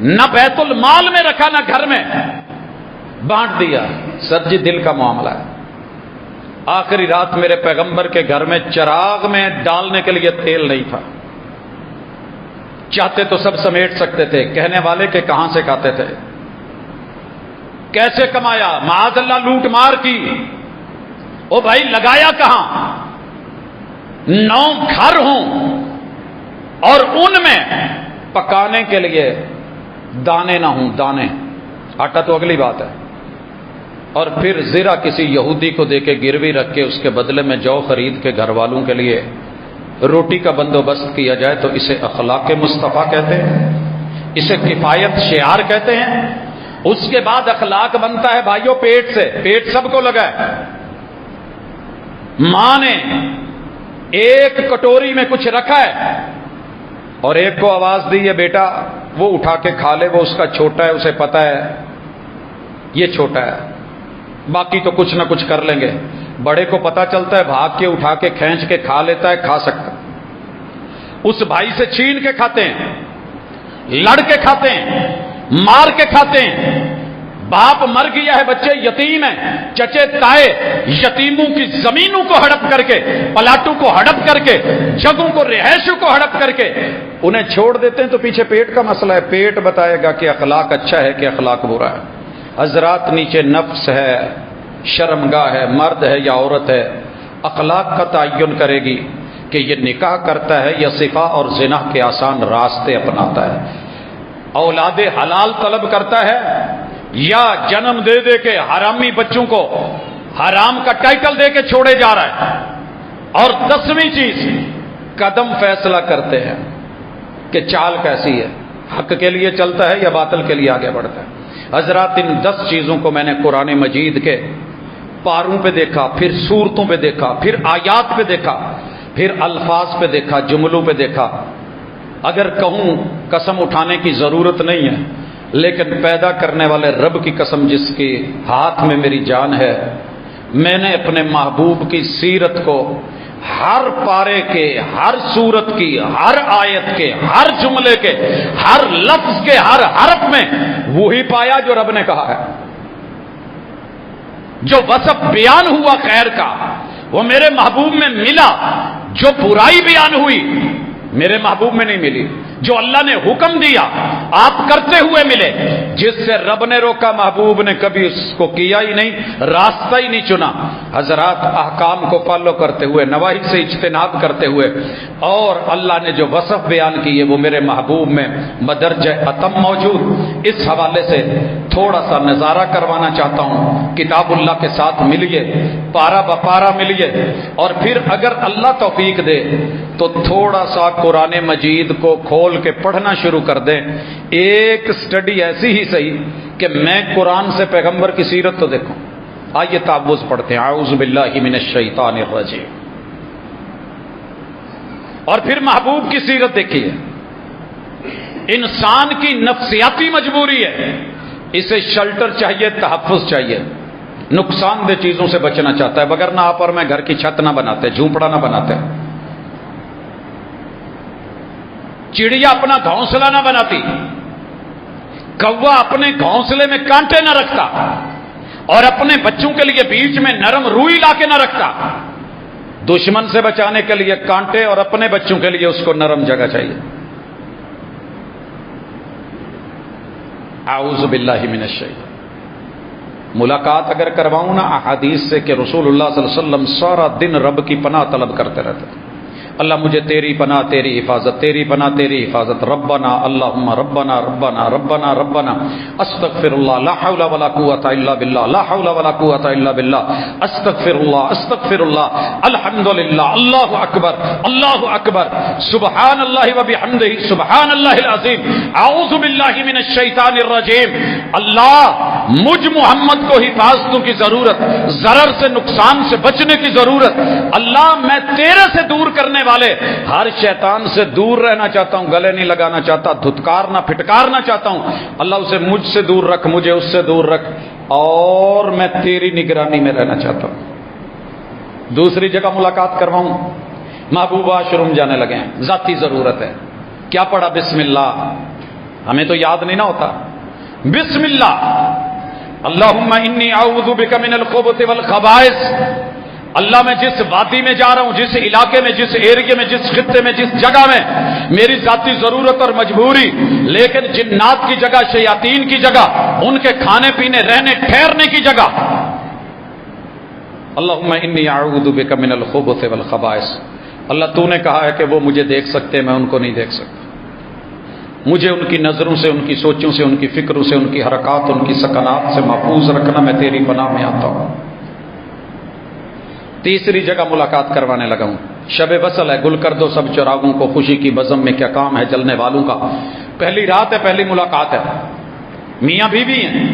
نہ بیت المال میں رکھا نہ گھر میں، بانٹ دیا. سر جی دل کا معاملہ ہے. آخری رات میرے پیغمبر کے گھر میں چراغ میں ڈالنے کے لیے تیل نہیں تھا. چاہتے تو سب سمیٹ سکتے تھے. کہنے والے کہ کہاں سے کھاتے تھے، کیسے کمایا، معاذ اللہ لوٹ مار کی. او بھائی لگایا کہاں؟ 9 گھر ہوں اور ان میں پکانے کے لیے دانے نہ ہوں. دانے، آٹا تو اگلی بات ہے. اور پھر زیرہ کسی یہودی کو دے کے گروی رکھ کے اس کے بدلے میں جو خرید کے گھر والوں کے لیے روٹی کا بندوبست کیا جائے تو اسے اخلاق مصطفیٰ کہتے ہیں، اسے کفایت شعار کہتے ہیں. اس کے بعد اخلاق بنتا ہے بھائیوں پیٹ سے. پیٹ سب کو لگا ہے. ماں نے ایک کٹوری میں کچھ رکھا ہے اور ایک کو آواز دی ہے بیٹا وہ اٹھا کے کھا لے، وہ اس کا چھوٹا ہے، اسے پتا ہے یہ چھوٹا ہے، باقی تو کچھ نہ کچھ کر لیں گے. بڑے کو پتا چلتا ہے، بھاگ کے اٹھا کے کھینچ کے کھا لیتا ہے، کھا سکتا. اس بھائی سے چھین کے کھاتے ہیں، لڑ کے کھاتے ہیں، مار کے کھاتے ہیں. باپ مر گیا ہے، بچے یتیم ہیں، چچے تائے یتیموں کی زمینوں کو ہڑپ کر کے، پلاٹوں کو ہڑپ کر کے، جگہوں کو، رہائشوں کو ہڑپ کر کے انہیں چھوڑ دیتے ہیں. تو پیچھے پیٹ کا مسئلہ ہے. پیٹ بتائے گا کہ اخلاق اچھا ہے کہ اخلاق برا ہے. حضرات نیچے نفس ہے، شرمگاہ ہے، مرد ہے یا عورت ہے، اخلاق کا تعین کرے گی کہ یہ نکاح کرتا ہے یا صفا اور زنا کے آسان راستے اپناتا ہے، اولاد حلال طلب کرتا ہے یا جنم دے دے کے حرامی بچوں کو حرام کا ٹائٹل دے کے چھوڑے جا رہا ہے. اور 10ویں چیز، قدم فیصلہ کرتے ہیں کہ چال کیسی ہے، حق کے لیے چلتا ہے یا باطل کے لیے آگے بڑھتا ہے. حضرات ان 10 چیزوں کو میں نے قرآن مجید کے پاروں پہ دیکھا، پھر صورتوں پہ دیکھا، پھر آیات پہ دیکھا، پھر الفاظ پہ دیکھا، جملوں پہ دیکھا. اگر کہوں قسم اٹھانے کی ضرورت نہیں ہے، لیکن پیدا کرنے والے رب کی قسم جس کے ہاتھ میں میری جان ہے، میں نے اپنے محبوب کی سیرت کو ہر پارے کے، ہر سورت کی، ہر آیت کے، ہر جملے کے، ہر لفظ کے، ہر حرف میں وہی پایا جو رب نے کہا ہے. جو وصف بیان ہوا خیر کا وہ میرے محبوب میں ملا. جو برائی بیان ہوئی میرے محبوب میں نہیں ملی. جو اللہ نے حکم دیا آپ کرتے ہوئے ملے، جس سے رب نے روکا محبوب نے کبھی اس کو کیا ہی نہیں، راستہ ہی نہیں چنا۔ حضرات احکام کو فالو کرتے ہوئے، نواہی سے اجتناب کرتے ہوئے، اور اللہ نے جو وصف بیان کیے وہ میرے محبوب میں بدرجہ اتم موجود۔ اس حوالے سے تھوڑا سا نظارہ کروانا چاہتا ہوں، کتاب اللہ کے ساتھ ملیے، پارا بپارا ملیے، اور پھر اگر اللہ توفیق دے تو تھوڑا سا قرآن مجید کو کھول کے پڑھنا شروع کر دیں۔ ایک سٹڈی ایسی ہی صحیح کہ میں قرآن سے پیغمبر کی سیرت تو دیکھوں۔ آئیے تعوذ پڑھتے ہیں، اعوذ باللہ من الشیطان الرجیم، اور پھر محبوب کی سیرت دیکھیے۔ انسان کی نفسیاتی مجبوری ہے، اسے شیلٹر چاہیے، تحفظ چاہیے، نقصان دہ چیزوں سے بچنا چاہتا ہے، بغیر نہ آپ اور میں گھر کی چھت نہ بناتے، جھونپڑا نہ بناتے، چڑیا اپنا گھونسلہ نہ بناتی، کوا اپنے گھونسلے میں کانٹے نہ رکھتا، اور اپنے بچوں کے لیے بیچ میں نرم روئی لا کے نہ رکھتا۔ دشمن سے بچانے کے لیے کانٹے اور اپنے بچوں کے لیے اس کو نرم جگہ چاہیے۔ اعوذ باللہ من الشیطان۔ ملاقات اگر کرواؤں نا احادیث سے کہ رسول اللہ صلی اللہ علیہ وسلم سارا دن رب کی پناہ طلب کرتے رہتے تھے، اللہ مجھے تیری پناہ، تیری حفاظت، تیری پناہ، تیری حفاظت، ربنا اللہم ربنا ربنا ربنا ربنا استغفر اللہ لا حول ولا قوۃ الا باللہ، لا حول ولا قوۃ الا باللہ، استغفر اللہ الحمدللہ، اللہ اکبر اللہ اکبر، سبحان اللہ وبحمدہ سبحان اللہ العظیم، اعوذ باللہ من الشیطان الرجیم۔ اللہ مجھ محمد کو حفاظتوں کی ضرورت، ضرر سے نقصان سے بچنے کی ضرورت، اللہ میں تیرے سے دور کرنے والے ہر شیطان سے دور رہنا چاہتا ہوں، گلے نہیں لگانا چاہتا، دھتکارنا پھٹکارنا چاہتا ہوں، اللہ اسے مجھ سے دور رکھ، مجھے اس سے دور رکھ، اور میں تیری نگرانی میں رہنا چاہتا ہوں۔ دوسری جگہ ملاقات کرواؤں، محبوبہ شروم جانے لگے ہیں، ذاتی ضرورت ہے، کیا پڑھا؟ بسم اللہ، ہمیں تو یاد نہیں نہ ہوتا، بسم اللہ، اللہم انی اعوذ بک من الخبث والخبائث۔ اللہ میں جس وادی میں جا رہا ہوں، جس علاقے میں، جس ایریے میں، جس خطے میں، جس جگہ میں، میری ذاتی ضرورت اور مجبوری، لیکن جنات کی جگہ، شیاطین کی جگہ، ان کے کھانے پینے، رہنے ٹھہرنے کی جگہ، اللہم انی اعوذ بک من الخبث والخبائث۔ اللہ تو نے کہا ہے کہ وہ مجھے دیکھ سکتے، میں ان کو نہیں دیکھ سکتا، مجھے ان کی نظروں سے، ان کی سوچوں سے، ان کی فکروں سے، ان کی حرکات، ان کی سکنات سے محفوظ رکھنا، میں تیری پناہ میں آتا ہوں۔ تیسری جگہ ملاقات کروانے لگا ہوں، شب وصل ہے، گل کر دو سب چراغوں کو، خوشی کی بزم میں کیا کام ہے جلنے والوں کا۔ پہلی رات ہے، پہلی ملاقات ہے، میاں بیوی ہیں،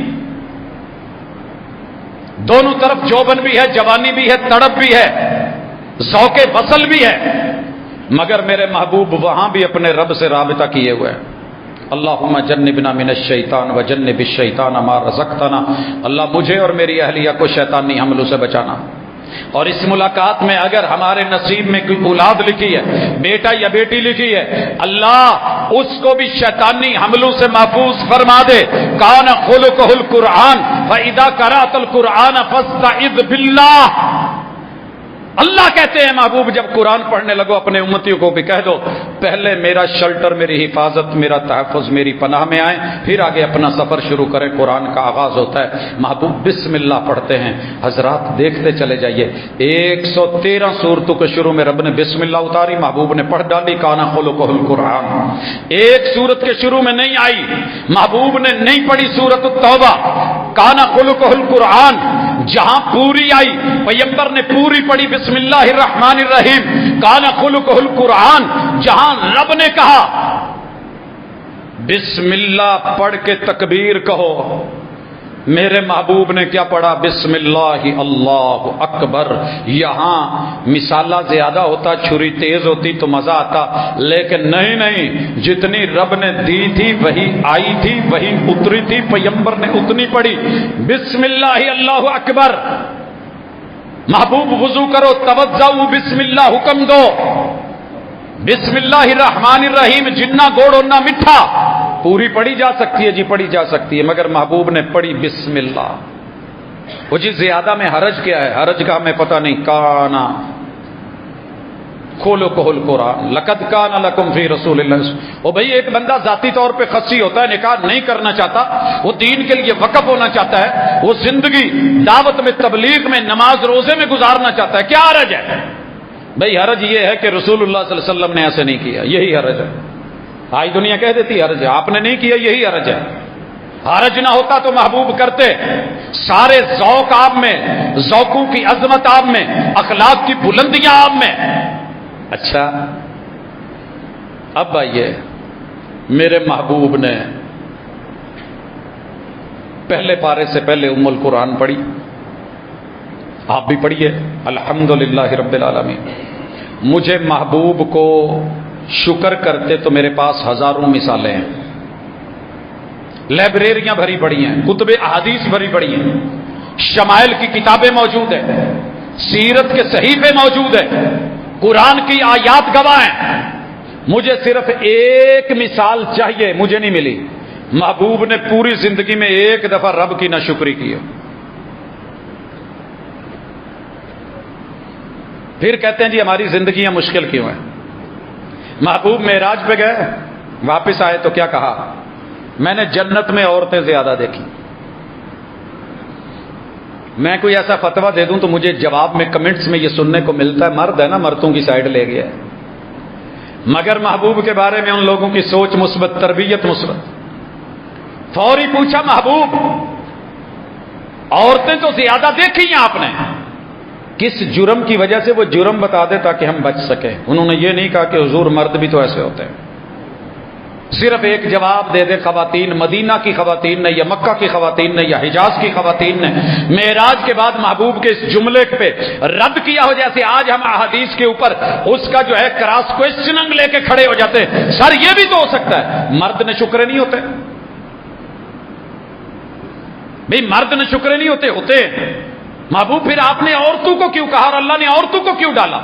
دونوں طرف جوبن بھی ہے، جوانی بھی ہے، تڑپ بھی ہے، ذوق وصل بھی ہے، مگر میرے محبوب وہاں بھی اپنے رب سے رابطہ کیے ہوئے ہیں۔ اللہم جنبنا من الشیطان وجنب الشیطان ما رزقتنا، اللہ مجھے اور میری اہلیہ کو شیطانی حملوں سے بچانا۔ اور اس ملاقات میں اگر ہمارے نصیب میں کوئی اولاد لکھی ہے، بیٹا یا بیٹی لکھی ہے، اللہ اس کو بھی شیطانی حملوں سے محفوظ فرما دے۔ کان خلقہ القرآن فاذا قرأت القرآن فاستعذ باللہ۔ اللہ کہتے ہیں محبوب جب قرآن پڑھنے لگو اپنے امتیوں کو بھی کہہ دو پہلے میرا شیلٹر، میری حفاظت، میرا تحفظ میری پناہ میں آئے، پھر آگے اپنا سفر شروع کریں۔ قرآن کا آغاز ہوتا ہے، محبوب بسم اللہ پڑھتے ہیں۔ حضرات دیکھتے چلے جائیے، 113 سورتوں کے شروع میں رب نے بسم اللہ اتاری، محبوب نے پڑھ ڈالی، کانا خلقہ القرآن۔ ایک سورت کے شروع میں نہیں آئی، محبوب نے نہیں پڑھی سورت التوبہ، کانا خلقہ القرآن۔ جہاں پوری آئی پیغمبر نے پوری پڑھی بسم اللہ الرحمن الرحیم، کان خلقہ القرآن۔ جہاں رب نے کہا بسم اللہ پڑھ کے تکبیر کہو، میرے محبوب نے کیا پڑھا؟ بسم اللہ اللہ اکبر۔ یہاں مثالہ زیادہ ہوتا، چھری تیز ہوتی تو مزہ آتا، لیکن نہیں، جتنی رب نے دی تھی وہی آئی تھی، وہی اتری تھی، پیغمبر نے اتنی پڑھی، بسم اللہ اللہ اکبر۔ محبوب وضو کرو، توضؤ بسم اللہ حکم دو، بسم اللہ الرحمن الرحیم، جنہ گوڑ ہونا میٹھا۔ پوری پڑھی جا سکتی ہے جی، پڑھی جا سکتی ہے، مگر محبوب نے پڑھی بسم اللہ۔ وہ جی زیادہ میں حرج کیا ہے؟ حرج کا ہمیں پتہ نہیں، کانا خلقہ القرآن لقد کان لکم فی رسول اللہ. او بھائی ایک بندہ ذاتی طور پہ خصی ہوتا ہے، نکاح نہیں کرنا چاہتا، وہ دین کے لیے وقف ہونا چاہتا ہے، وہ زندگی دعوت میں، تبلیغ میں، نماز روزے میں گزارنا چاہتا ہے، کیا حرج ہے؟ بھائی حرج یہ ہے کہ رسول اللہ صلی اللہ علیہ وسلم نے ایسے نہیں کیا، یہی حرج ہے. آج دنیا کہہ دیتی حرج ہے، آپ نے نہیں کیا، یہی حرج ہے. حرج نہ ہوتا تو محبوب کرتے. سارے ذوق آپ میں، ذوقوں کی عظمت آپ میں، اخلاق کی بلندیاں آپ میں. اچھا اب آئیے، میرے محبوب نے پہلے پارے سے پہلے ام القرآن پڑھی، آپ بھی پڑھیے. الحمدللہ رب العالمین. مجھے محبوب کو شکر کرتے تو میرے پاس ہزاروں مثالیں ہیں، لائبریریاں بھری پڑی ہیں، کتب احادیث بھری پڑی ہیں، شمائل کی کتابیں موجود ہیں، سیرت کے صحیفے موجود ہیں، قرآن کی آیات گواہ ہیں. مجھے صرف ایک مثال چاہیے، مجھے نہیں ملی. محبوب نے پوری زندگی میں ایک دفعہ رب کی ناشکری کی ہے. پھر کہتے ہیں جی ہماری زندگیاں مشکل کیوں ہیں. محبوب معراج پہ گئے، واپس آئے تو کیا کہا؟ میں نے جنت میں عورتیں زیادہ دیکھی. میں کوئی ایسا فتویٰ دے دوں تو مجھے جواب میں کمنٹس میں یہ سننے کو ملتا ہے، مرد ہے نا، مردوں کی سائیڈ لے گیا. مگر محبوب کے بارے میں ان لوگوں کی سوچ مثبت، تربیت مثبت. فوری پوچھا محبوب عورتیں تو زیادہ دیکھی ہیں آپ نے، کس جرم کی وجہ سے؟ وہ جرم بتا دے تاکہ ہم بچ سکیں. انہوں نے یہ نہیں کہا کہ حضور مرد بھی تو ایسے ہوتے ہیں. صرف ایک جواب دے دے خواتین مدینہ کی خواتین نے، یا مکہ کی خواتین نے، یا حجاز کی خواتین نے معراج کے بعد محبوب کے اس جملے پہ رد کیا ہو. جیسے آج ہم احادیث کے اوپر اس کا جو ہے کراس کوئسچننگ لے کے کھڑے ہو جاتے ہیں. سر یہ بھی تو ہو سکتا ہے مرد نے شکرے نہیں ہوتے. بھئی مرد نے شکرے نہیں ہوتے، ہوتے محبوب. پھر آپ نے عورتوں کو کیوں کہا اور اللہ نے عورتوں کو کیوں ڈالا؟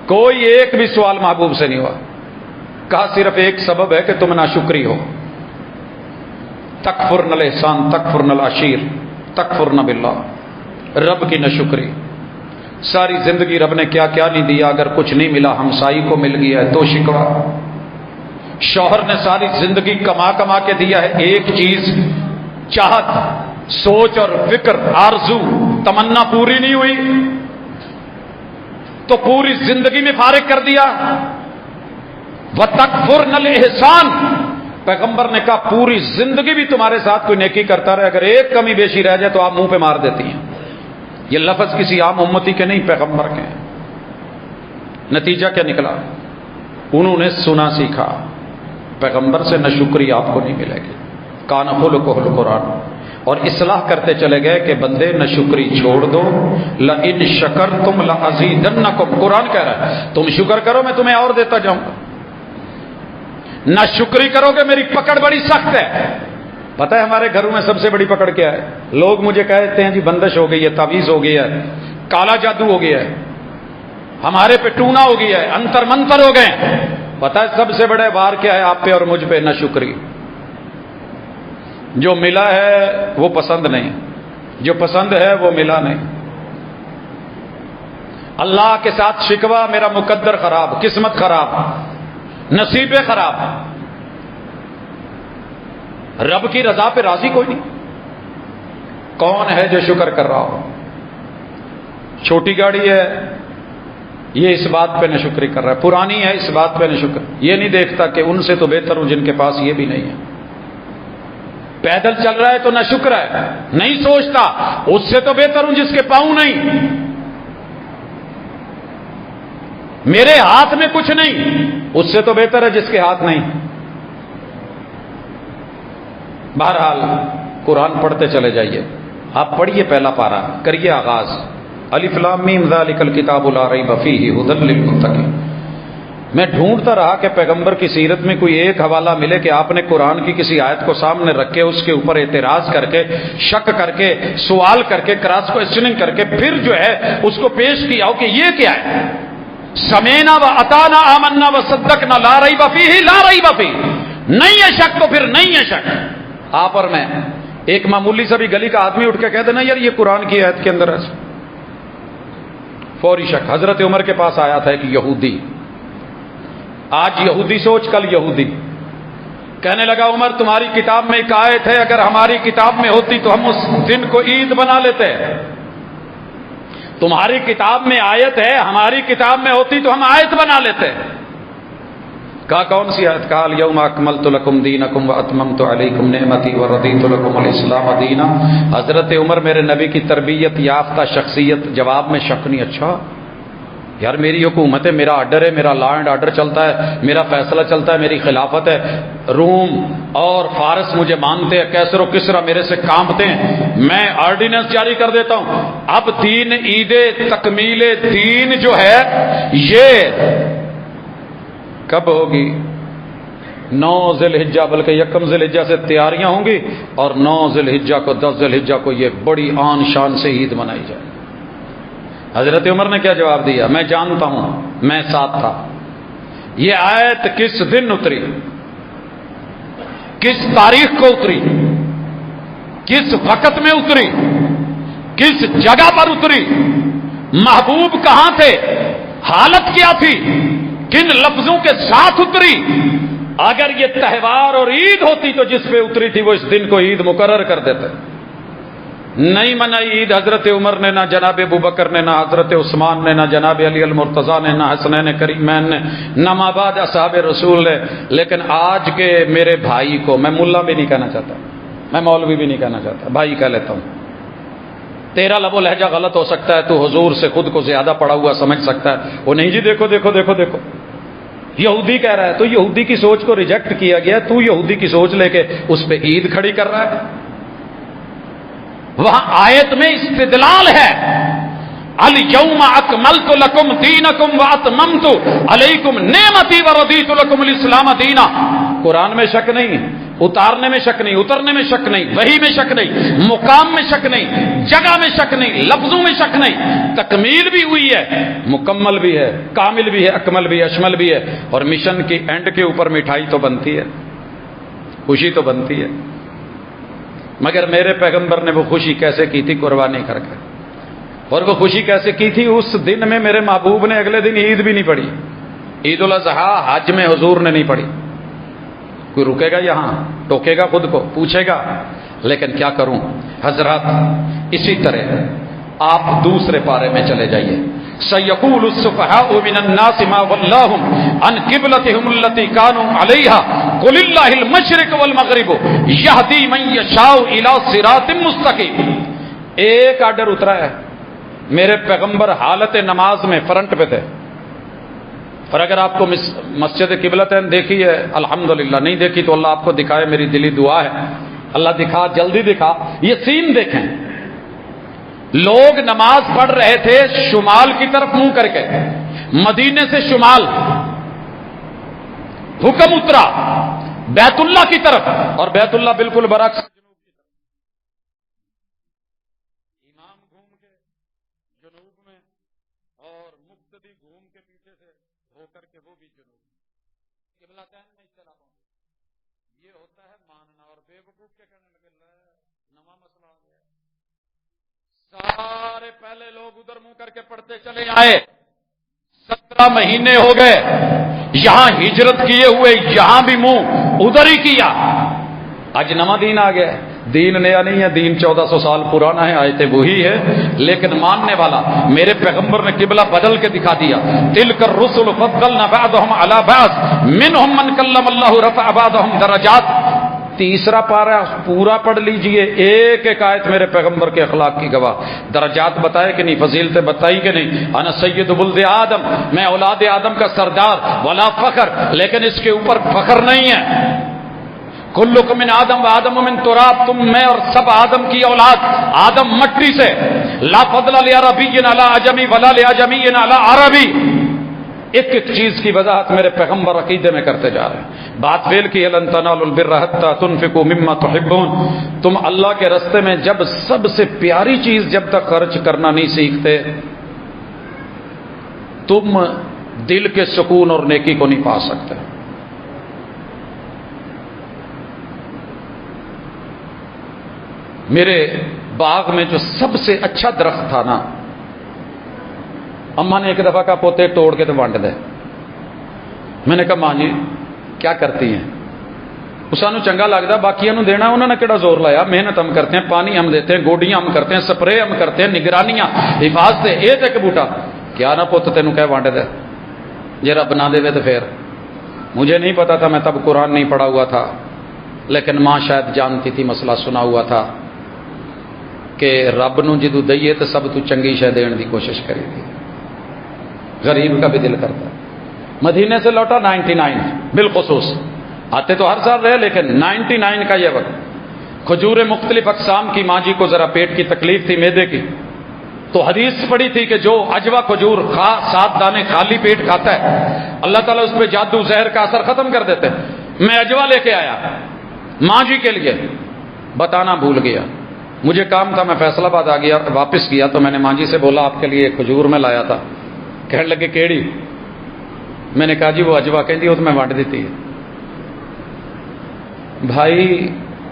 کوئی ایک بھی سوال محبوب سے نہیں ہوا. کہا صرف ایک سبب ہے کہ تم ناشکری ہو. تکفرن الاحسان تکفرن العشیر تکفرن باللہ، رب کی ناشکری. ساری زندگی رب نے کیا کیا نہیں دیا، اگر کچھ نہیں ملا ہمسائی کو مل گیا ہے تو شکوا. شوہر نے ساری زندگی کما کما کے دیا ہے، ایک چیز چاہت، سوچ اور فکر، آرزو، تمنا پوری نہیں ہوئی تو پوری زندگی میں فارغ کر دیا. وَتَكْفُرْنَ الْإِحْسَانَ، پیغمبر نے کہا پوری زندگی بھی تمہارے ساتھ کوئی نیکی کرتا رہے، اگر ایک کمی بیشی رہ جائے تو آپ منہ پہ مار دیتی ہیں. یہ لفظ کسی عام امتی کے نہیں، پیغمبر کے. نتیجہ کیا نکلا؟ انہوں نے سنا سیکھا. پیغمبر سے ناشکری آپ کو نہیں ملے گی. کان خلقہ القرآن. اور اصلاح کرتے چلے گئے کہ بندے ناشکری چھوڑ دو. لئن شکرتم لازیدنکم، قرآن کہہ رہا ہے تم شکر کرو میں تمہیں اور دیتا جاؤں گا. ناشکری کرو گے میری پکڑ بڑی سخت ہے. پتہ ہے ہمارے گھروں میں سب سے بڑی پکڑ کیا ہے؟ لوگ مجھے کہتے ہیں جی بندش ہو گئی ہے، تعویذ ہو گئی ہے، کالا جادو ہو گیا ہے، ہمارے پہ ٹونا ہو گیا ہے، انتر منتر ہو گئے. پتہ ہے سب سے بڑے وار کیا ہے آپ پہ اور مجھ پہ؟ ناشکری. جو ملا ہے وہ پسند نہیں، جو پسند ہے وہ ملا نہیں. اللہ کے ساتھ شکوہ میرا مقدر خراب، قسمت خراب، نصیبیں خراب. رب کی رضا پہ راضی کوئی نہیں. کون ہے جو شکر کر رہا ہو؟ چھوٹی گاڑی ہے یہ اس بات پہ ناشکری کر رہا ہے، پرانی ہے اس بات پہ ناشکر. یہ نہیں دیکھتا کہ ان سے تو بہتر ہوں جن کے پاس یہ بھی نہیں ہے. پیدل چل رہا ہے تو ناشکر ہے، نہیں سوچتا اس سے تو بہتر ہوں جس کے پاؤں نہیں. میرے ہاتھ میں کچھ نہیں، اس سے تو بہتر ہے جس کے ہاتھ نہیں. بہرحال قرآن پڑھتے چلے جائیے. آپ پڑھیے پہلا پارہ، کریے آغاز. الف لام میم ذالک الکتاب لا ریب فیہ ھدی للمتقین. میں ڈھونڈتا رہا کہ پیغمبر کی سیرت میں کوئی ایک حوالہ ملے کہ آپ نے قرآن کی کسی آیت کو سامنے رکھ کے اس کے اوپر اعتراض کر کے، شک کر کے، سوال کر کے، کراس کوئسچننگ کر کے پھر جو ہے اس کو پیش کیا ہو کہ یہ کیا ہے. سمینا و اطانا آمنا و صدقنا لا ریب فیہ لا ریب فیہ. نہیں ہے شک تو پھر نہیں ہے شک. آپ اور میں ایک معمولی سا بھی گلی کا آدمی اٹھ کے کہہ دینا یار یہ قرآن کی آیت کے اندر ہے، فوری شک. حضرت عمر کے پاس آیا تھا ایک یہودی، آج یہودی سوچ، کل یہودی کہنے لگا عمر تمہاری کتاب میں ایک آیت ہے، اگر ہماری کتاب میں ہوتی تو ہم اس دن کو عید بنا لیتے۔ تمہاری کتاب میں آیت ہے، ہماری کتاب میں ہوتی تو ہم آیت بنا لیتے۔ کہا کون سی آیت؟ کہا الیوم اکملت لکم دینکم واتممت علیکم نعمتی ورضیت لکم الاسلام دینا۔ حضرت عمر میرے نبی کی تربیت یافتہ شخصیت، جواب میں شک نہیں، اچھا یار میری حکومت ہے، میرا آرڈر ہے، میرا لا اینڈ آرڈر چلتا ہے، میرا فیصلہ چلتا ہے، میری خلافت ہے، روم اور فارس مجھے مانتے ہیں، کیسر و کسرا میرے سے کانپتے ہیں، میں آرڈیننس جاری کر دیتا ہوں۔ اب دین عید تکمیل دین جو ہے یہ کب ہوگی؟ 9 ذی الحجہ، بلکہ 1 ذی الحجہ سے تیاریاں ہوں گی، اور 9 ذی الحجہ کو 10 ذی الحجہ کو یہ بڑی آن شان سے عید منائی جائے۔ حضرت عمر نے کیا جواب دیا؟ میں جانتا ہوں، میں ساتھ تھا۔ یہ آیت کس دن اتری، کس تاریخ کو اتری، کس وقت میں اتری، کس جگہ پر اتری، محبوب کہاں تھے، حالت کیا تھی، کن لفظوں کے ساتھ اتری؟ اگر یہ تہوار اور عید ہوتی تو جس پہ اتری تھی وہ اس دن کو عید مقرر کر دیتے۔ نہیں منائی عید حضرت عمر نے، نہ جناب ابوبکر نے، نہ حضرت عثمان نے، نہ جناب علی المرتضیٰ نے، نہ حسنین کریمین نے، نہ مابعد اصحاب رسول نے۔ لیکن آج کے میرے بھائی کو، میں ملا بھی نہیں کہنا چاہتا، میں مولوی بھی نہیں کہنا چاہتا، بھائی کہہ لیتا ہوں، تیرا لب و لہجہ غلط ہو سکتا ہے، تو حضور سے خود کو زیادہ پڑا ہوا سمجھ سکتا ہے، وہ نہیں جی دیکھو دیکھو دیکھو دیکھو یہودی کہہ رہا ہے، تو یہودی کی سوچ کو ریجیکٹ کیا گیا، تو یہودی کی سوچ لے کے اس پہ عید کھڑی کر رہا ہے۔ وہاں آیت میں استدلال ہے، الیوم اکملت لکم دینکم واتممت علیکم نعمتی ورضیت لکم الاسلام دینا۔ قرآن میں شک نہیں، اتارنے میں شک نہیں، اترنے میں شک نہیں، وحی میں شک نہیں، مقام میں شک نہیں، جگہ میں شک نہیں، لفظوں میں شک نہیں، تکمیل بھی ہوئی ہے، مکمل بھی ہے، کامل بھی ہے، اکمل بھی ہے، اشمل بھی ہے، اور مشن کی اینڈ کے اوپر مٹھائی تو بنتی ہے، خوشی تو بنتی ہے۔ مگر میرے پیغمبر نے وہ خوشی کیسے کی تھی؟ قربانی کر کے۔ اور وہ خوشی کیسے کی تھی؟ اس دن میں میرے محبوب نے اگلے دن عید بھی نہیں پڑھی، عید الاضحیٰ حج میں حضور نے نہیں پڑھی۔ کوئی رکے گا یہاں، ٹوکے گا خود کو، پوچھے گا، لیکن کیا کروں حضرات؟ اسی طرح آپ دوسرے پارے میں چلے جائیے، سَيَقُولُ السُّفَهَاءُ مِنَ النَّاسِ مَا وَلَّاهُمْ عَنْ قِبْلَتِهِمُ الَّتِي كَانُوا عَلَيْهَا قُلِ اللَّهِ الْمَشْرِقُ وَالْمَغْرِبُ يَهْدِي مَن يَشَاءُ إِلَىٰ صِرَاطٍ مُّسْتَقِيمٍ۔ ایک آرڈر اترا ہے، میرے پیغمبر حالت نماز میں فرنٹ پہ تھے، اور اگر آپ کو مسجد قبلتین دیکھی ہے الحمدللہ، نہیں دیکھی تو اللہ آپ کو دکھائے، میری دلی دعا ہے، اللہ دکھا، جلدی دکھا۔ یہ سین دیکھیں، لوگ نماز پڑھ رہے تھے شمال کی طرف منہ کر کے، مدینے سے شمال حکم اترا بیت اللہ کی طرف، اور بیت اللہ بالکل برعکس جنوب کی طرف، امام گھوم کے جنوب میں اور مقتدی گھوم کے پیچھے سے ہو کر کے وہ بھی جنوب میں، قبلتین میں اختلاف ہوں گے۔ یہ ہوتا ہے ماننا، اور بے وقوف کے کہنے لگے نواں مسئلہ آ گیا، سارے پہلے لوگ ادھر منہ کر کے پڑھتے چلے آئے، 17 مہینے ہو گئے یہاں ہجرت کیے ہوئے، یہاں بھی منہ ادھر ہی کیا۔ آج نواں دین آ گیا، دین نیا نہیں ہے، دین 1400 سال پرانا ہے، آیتیں وہی ہے، لیکن ماننے والا میرے پیغمبر نے قبلہ بدل کے دکھا دیا۔ تلک الرسل فضلنا بعضهم على بعض منهم من کلم اللہ رفع بعضهم درجات۔ تیسرا پارہ پورا پڑھ لیجئے، ایک ایک آیت میرے پیغمبر کے اخلاق کی گواہ، درجات بتائے کہ نہیں، فضیلتیں بتائی کہ نہیں، انا سید ولد آدم، میں اولاد آدم کا سردار، ولا فخر، لیکن اس کے اوپر فخر نہیں ہے۔ کلکم من آدم و آدم من تراب، تم میں اور سب آدم کی اولاد، آدم مٹی سے، لا فضل لعربی علی عجمی ولا لعجمی علی عربی۔ ایک ایک چیز کی وضاحت میرے پیغمبر عقیدے میں کرتے جا رہے ہیں۔ بات فعل کی، لن تنالوا البر حتى تنفقوا مما تحبون، تم اللہ کے راستے میں جب سب سے پیاری چیز جب تک خرچ کرنا نہیں سیکھتے، تم دل کے سکون اور نیکی کو نہیں پا سکتے۔ میرے باغ میں جو سب سے اچھا درخت تھا نا، اماں نے ایک دفعہ کا پوتے توڑ کے تو بانٹ دے، میں نے کہا ماں جی کیا کرتی ہیں؟ سانو چنگا لگتا باقیوں نو دینا، انہوں نے کہڑا زور لایا، محنت ہم کرتے ہیں، پانی ہم دیتے ہیں، گوڈیاں ہم کرتے ہیں، سپرے ہم کرتے ہیں، نگرانیاں، حفاظت، یہ تو ایک بوٹا کیا نہ پوت تینوں کہ وانڈے دے جی رب نہ دے تو پھر مجھے نہیں پتا تھا، میں تب قرآن نہیں پڑھا ہوا تھا، لیکن ماں شاید جانتی تھی، مسئلہ سنا ہوا تھا کہ رب نو جدو دئیے تو سب تو چنگی شے دین دی کوشش کرے گی، غریب کا بھی دل کرتا ہے۔ مدینے سے لوٹا 99 بالخصوص، آتے تو ہر سال رہے لیکن 99 کا یہ وقت، کھجور مختلف اقسام کی، ماں جی کو ذرا پیٹ کی تکلیف تھی، معدے کی، تو حدیث پڑھی تھی کہ جو اجوا کھجور 7 دانے خالی پیٹ کھاتا ہے اللہ تعالیٰ اس پہ جادو زہر کا اثر ختم کر دیتے۔ میں اجوا لے کے آیا ماں جی کے لیے، بتانا بھول گیا، مجھے کام تھا، میں فیصل آباد آ گیا، واپس گیا تو میں نے ماں جی سے بولا آپ کے لیے کھجور میں لایا تھا، کہنے لگے کیڑی؟ میں نے کہا جی وہ اجوا کہندی وہ تو میں وانڈ دیتی ہے۔ بھائی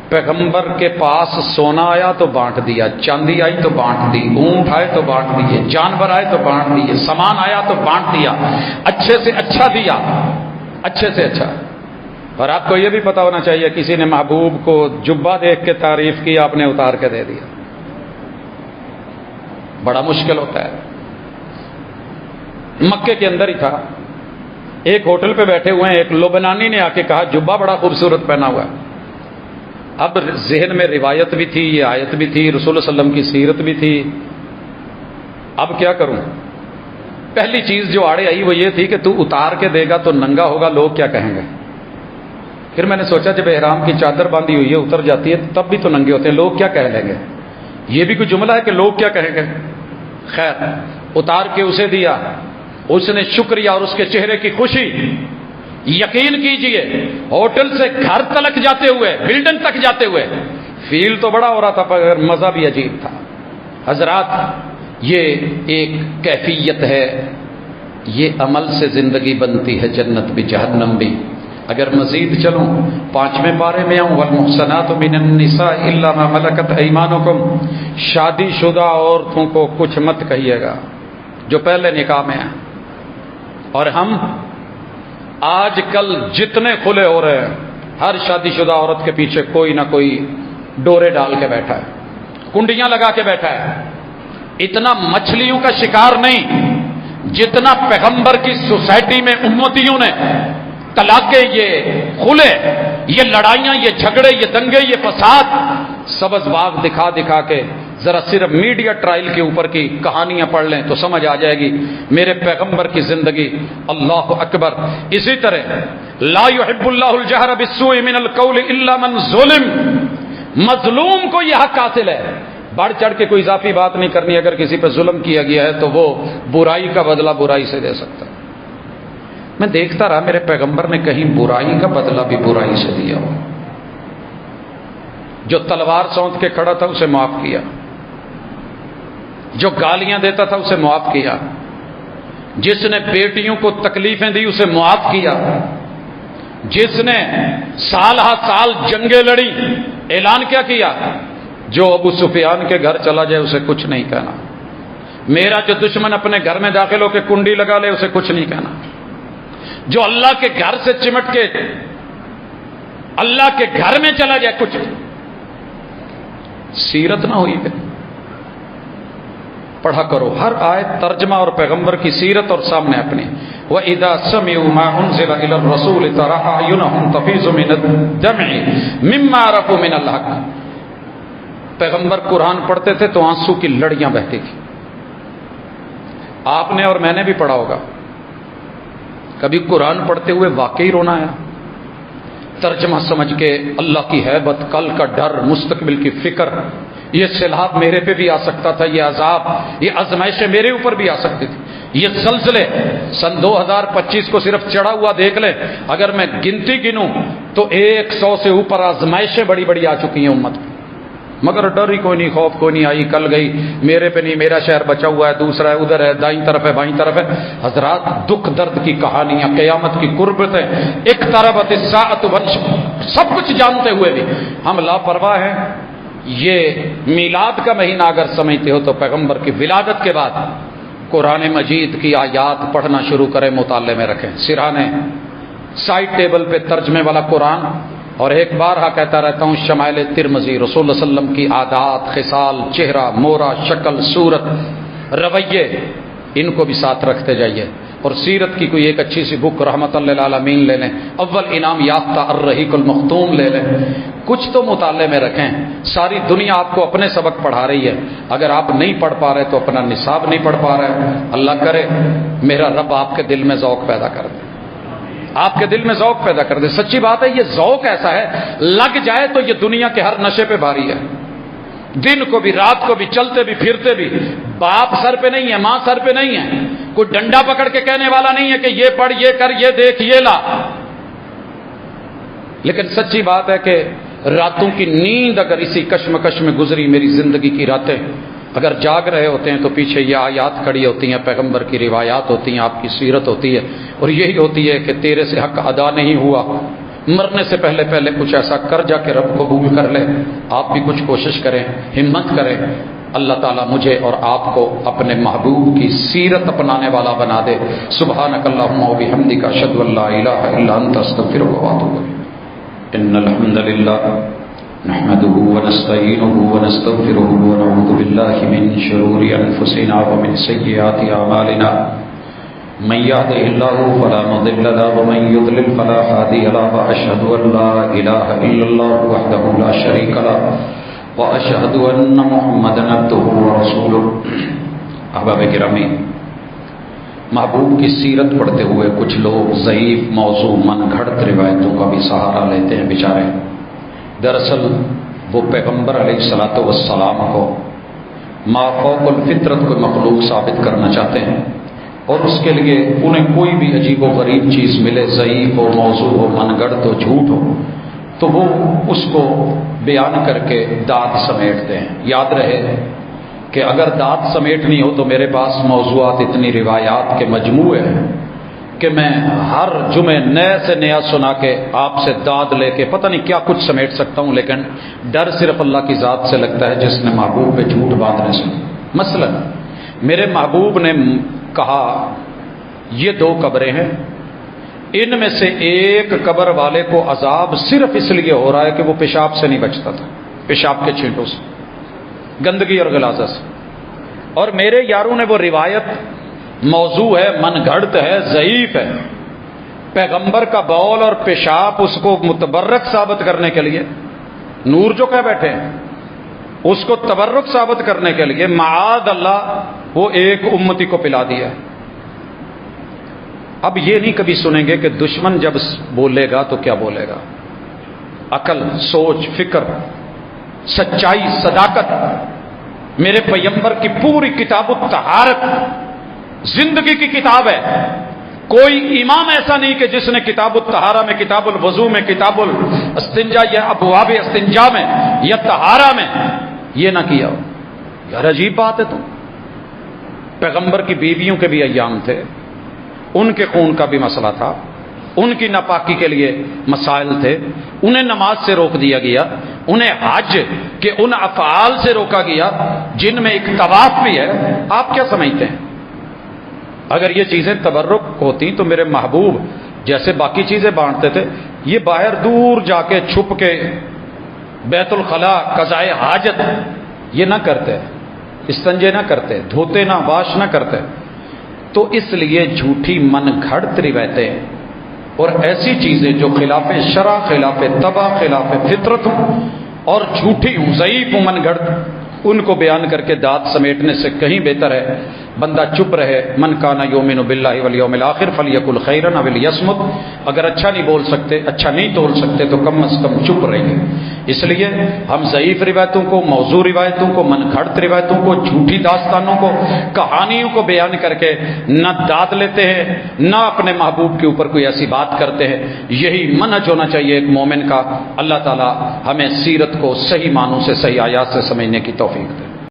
پیغمبر کے پاس سونا آیا تو بانٹ دیا، چاندی آئی تو بانٹ دی، اونٹ آئے تو بانٹ دیے، جانور آئے تو بانٹ دیے، سامان آیا تو بانٹ دیا، اچھے سے اچھا دیا، اچھے سے اچھا۔ اور آپ کو یہ بھی پتا ہونا چاہیے کسی نے محبوب کو جبہ دیکھ کے تعریف کی، آپ نے اتار کے دے دیا، بڑا مشکل ہوتا ہے۔ مکے کے اندر ہی تھا، ایک ہوٹل پہ بیٹھے ہوئے ہیں، ایک لبنانی نے آ کے کہا جبہ بڑا خوبصورت پہنا ہوا ہے۔ اب ذہن میں روایت بھی تھی، یہ آیت بھی تھی، رسول اللہ علیہ وسلم کی سیرت بھی تھی، اب کیا کروں؟ پہلی چیز جو آڑے آئی وہ یہ تھی کہ تو اتار کے دے گا تو ننگا ہوگا، لوگ کیا کہیں گے؟ پھر میں نے سوچا جب احرام کی چادر باندھی ہوئی ہے اتر جاتی ہے تب بھی تو ننگے ہوتے ہیں، لوگ کیا کہہ لیں گے؟ یہ بھی کوئی جملہ ہے کہ لوگ کیا کہیں گے؟ خیر اتار کے اسے دیا، اس نے شکریہ اور اس کے چہرے کی خوشی، یقین کیجئے ہوٹل سے گھر تلک جاتے ہوئے، بلڈنگ تک جاتے ہوئے فیل تو بڑا ہو رہا تھا پر مزہ بھی عجیب تھا۔ حضرات یہ ایک کیفیت ہے، یہ عمل سے زندگی بنتی ہے، جنت بھی جہنم بھی۔ اگر مزید چلوں 5ویں پارے میں آؤں، والمحصنات من النساء الا ما ملکت ایمانکم، شادی شدہ عورتوں کو کچھ مت کہیے گا جو پہلے نکاح میں ہیں۔ اور ہم آج کل جتنے کھلے ہو رہے ہیں، ہر شادی شدہ عورت کے پیچھے کوئی نہ کوئی ڈورے ڈال کے بیٹھا ہے، کنڈیاں لگا کے بیٹھا ہے۔ اتنا مچھلیوں کا شکار نہیں جتنا پیغمبر کی سوسائٹی میں امتیوں نے طلاقیں، یہ کھلے، یہ لڑائیاں، یہ جھگڑے، یہ دنگے، یہ فساد، سبز باغ دکھا دکھا کے ذرا صرف میڈیا ٹرائل کے اوپر کی کہانیاں پڑھ لیں تو سمجھ آ جائے گی میرے پیغمبر کی زندگی۔ اللہ اکبر۔ اسی طرح لا يحب اللہ الجہر بالسوء من القول الا من ظلم، مظلوم کو یہ حق حاصل ہے، بڑھ چڑھ کے کوئی اضافی بات نہیں کرنی، اگر کسی پہ ظلم کیا گیا ہے تو وہ برائی کا بدلہ برائی سے دے سکتا ہے۔ میں دیکھتا رہا میرے پیغمبر نے کہیں برائی کا بدلہ بھی برائی سے دیا ہو، جو تلوار سونت کے کھڑا تھا اسے معاف کیا، جو گالیاں دیتا تھا اسے معاف کیا، جس نے بیٹیوں کو تکلیفیں دی اسے معاف کیا، جس نے سال ہا سال جنگیں لڑی اعلان کیا کیا، جو ابو سفیان کے گھر چلا جائے اسے کچھ نہیں کہنا، میرا جو دشمن اپنے گھر میں داخل ہو کے کنڈی لگا لے اسے کچھ نہیں کہنا، جو اللہ کے گھر سے چمٹ کے اللہ کے گھر میں چلا جائے کچھ۔ سیرت نہ ہوئی ہے، پڑھا کرو ہر آیت ترجمہ اور پیغمبر کی سیرت اور سامنے اپنی۔ وَإِذَا سَمِعُوا مَا أُنزِلَ إِلَى الرَّسُولِ تَرَىٰ أَعْيُنَهُمْ تَفِيضُ مِنَ الدَّمْعِ مِمَّا عَرَفُوا مِنَ الْحَقِّ، پیغمبر قرآن پڑھتے تھے تو آنسو کی لڑیاں بہتی تھی۔ آپ نے اور میں نے بھی پڑھا ہوگا، کبھی قرآن پڑھتے ہوئے واقعی رونا آیا، ترجمہ سمجھ کے اللہ کی ہیبت، کل کا ڈر، مستقبل کی فکر، یہ سیلاب میرے پہ بھی آ سکتا تھا، یہ عذاب، یہ آزمائشیں میرے اوپر بھی آ سکتی تھی، یہ زلزلے سن 2025 کو صرف چڑھا ہوا دیکھ لیں، اگر میں گنتی گنوں تو 100 سے اوپر آزمائشیں بڑی بڑی آ چکی ہیں امت، مگر ڈر ہی کوئی نہیں، خوف کوئی نہیں، آئی کل گئی، میرے پہ نہیں، میرا شہر بچا ہوا ہے، دوسرا ہے، ادھر ہے، دائیں طرف ہے، بائیں طرف ہے۔ حضرات دکھ درد کی کہانیاں، قیامت کی قربتیں، اقتربت الساعۃ وانشق، سب کچھ جانتے ہوئے بھی ہم لاپرواہ ہیں۔ یہ میلاد کا مہینہ اگر سمجھتے ہو تو پیغمبر کی ولادت کے بعد قرآن مجید کی آیات پڑھنا شروع کریں، مطالعے میں رکھیں، سرانے سائڈ ٹیبل پہ ترجمے والا قرآن، اور ایک بارہا کہتا رہتا ہوں شمائل ترمذی، رسول اللہ صلی اللہ علیہ وسلم کی عادات، خصال، چہرہ، مورا، شکل، صورت، رویے، ان کو بھی ساتھ رکھتے جائیے۔ اور سیرت کی کوئی ایک اچھی سی بک رحمت للعالمین لے لیں، اول انعام یافتہ الرحیق المختوم لے لیں، کچھ تو مطالعے میں رکھیں۔ ساری دنیا آپ کو اپنے سبق پڑھا رہی ہے، اگر آپ نہیں پڑھ پا رہے تو اپنا نصاب نہیں پڑھ پا رہے، اللہ کرے میرا رب آپ کے دل میں ذوق پیدا کر دے، آپ کے دل میں ذوق پیدا کر دے۔ سچی بات ہے، یہ ذوق ایسا ہے لگ جائے تو یہ دنیا کے ہر نشے پہ بھاری ہے، دن کو بھی رات کو بھی، چلتے بھی پھرتے بھی۔ باپ سر پہ نہیں ہے، ماں سر پہ نہیں ہے، کوئی ڈنڈا پکڑ کے کہنے والا نہیں ہے کہ یہ پڑھ، یہ کر، یہ دیکھ، یہ لا۔ لیکن سچی بات ہے کہ راتوں کی نیند اگر اسی کشمکش میں گزری میری زندگی کی راتیں، اگر جاگ رہے ہوتے ہیں تو پیچھے یہ آیات کھڑی ہوتی ہیں، پیغمبر کی روایات ہوتی ہیں، آپ کی سیرت ہوتی ہے، اور یہی ہوتی ہے کہ تیرے سے حق ادا نہیں ہوا، مرنے سے پہلے کچھ ایسا کر جا کہ رب قبول کر لے۔ آپ بھی کچھ کوشش کریں، ہمت کریں، اللہ تعالیٰ مجھے اور آپ کو اپنے محبوب کی سیرت اپنانے والا بنا دے۔ سبحانک اللہم و بحمدک، اشہد ان لا الہ الا انت، استغفرک و اتوب الیک۔ ان الحمد للہ نحمده ونستعینه ونستغفره ونعوذ باللہ من شرور انفسنا ومن سیئات اعمالنا، من يهده الله فلا مضل له ومن يضلل فلا هادي له، واشهد ان لا اله الا الله وحده لا شريك له واشهد ان محمدا عبده ورسوله۔ احباب گرامی، محبوب کی سیرت پڑھتے ہوئے کچھ لوگ ضعیف موضوع من گھڑت روایتوں کا بھی سہارا لیتے ہیں بیچارے۔ دراصل وہ پیغمبر علیہ الصلوۃ والسلام کو ما فوق الفطرت کو مخلوق ثابت کرنا چاہتے ہیں، اور اس کے لیے انہیں کوئی بھی عجیب و غریب چیز ملے، ضعیف ہو، موضوع ہو، من گھڑت ہو، جھوٹ ہو، تو وہ اس کو بیان کر کے داد سمیٹتے ہیں۔ یاد رہے کہ اگر داد سمیٹنی ہو تو میرے پاس موضوعات اتنی روایات کے مجموعے ہیں کہ میں ہر جمعے نئے سے نیا سنا کے آپ سے داد لے کے پتہ نہیں کیا کچھ سمیٹ سکتا ہوں، لیکن ڈر صرف اللہ کی ذات سے لگتا ہے جس نے محبوب پہ جھوٹ باندھنے سے۔ مثلا میرے محبوب نے کہا یہ 2 قبریں ہیں، ان میں سے ایک قبر والے کو عذاب صرف اس لیے ہو رہا ہے کہ وہ پیشاب سے نہیں بچتا تھا، پیشاب کے چھینٹوں سے، گندگی اور غلاظت سے۔ اور میرے یاروں نے وہ روایت موضوع ہے، من گھڑت ہے، ضعیف ہے، پیغمبر کا بول اور پیشاب اس کو متبرک ثابت کرنے کے لیے، نور جو کہہ بیٹھے ہیں اس کو تبرک ثابت کرنے کے لیے معاذ اللہ وہ ایک امتی کو پلا دیا۔ اب یہ نہیں کبھی سنیں گے کہ دشمن جب بولے گا تو کیا بولے گا، عقل، سوچ، فکر، سچائی، صداقت، میرے پیغمبر کی پوری کتاب الطہارت زندگی کی کتاب ہے۔ کوئی امام ایسا نہیں کہ جس نے کتاب الطہارہ میں، کتاب الوضو میں، کتاب الاستنجا یا ابواب استنجا میں یا طہارہ میں یہ نہ کیا ہو۔ یار عجیب بات ہے، تو پیغمبر کی بیویوں کے بھی ایام تھے، ان کے خون کا بھی مسئلہ تھا، ان کی ناپاکی کے لیے مسائل تھے، انہیں نماز سے روک دیا گیا، انہیں حج کے ان افعال سے روکا گیا جن میں ایک طواف بھی ہے۔ آپ کیا سمجھتے ہیں اگر یہ چیزیں تبرک ہوتی تو میرے محبوب جیسے باقی چیزیں بانٹتے تھے یہ باہر دور جا کے چھپ کے بیت الخلاء قضائے حاجت یہ نہ کرتے، استنجے نہ کرتے، دھوتے نہ، واش نہ کرتے۔ تو اس لیے جھوٹی من گھڑت روایتیں اور ایسی چیزیں جو خلاف شرع، خلاف طبع، خلاف فطرت ہوں اور جھوٹی ہوں، ضعیف ہوں، من گھڑت، ان کو بیان کر کے داد سمیٹنے سے کہیں بہتر ہے بندہ چپ رہے۔ من کان یؤمن باللہ والیوم الآخر فلیقل خیرا او لیصمت۔ اگر اچھا نہیں بول سکتے، اچھا نہیں تول سکتے تو کم از کم چپ رہیے۔ اس لیے ہم ضعیف روایتوں کو، موضوع روایتوں کو، من گھڑت روایتوں کو، جھوٹی داستانوں کو، کہانیوں کو بیان کر کے نہ داد لیتے ہیں نہ اپنے محبوب کے اوپر کوئی ایسی بات کرتے ہیں۔ یہی منہج ہونا چاہیے ایک مومن کا۔ اللہ تعالی ہمیں سیرت کو صحیح معنوں سے، صحیح آیات سے سمجھنے کی توفیق دے۔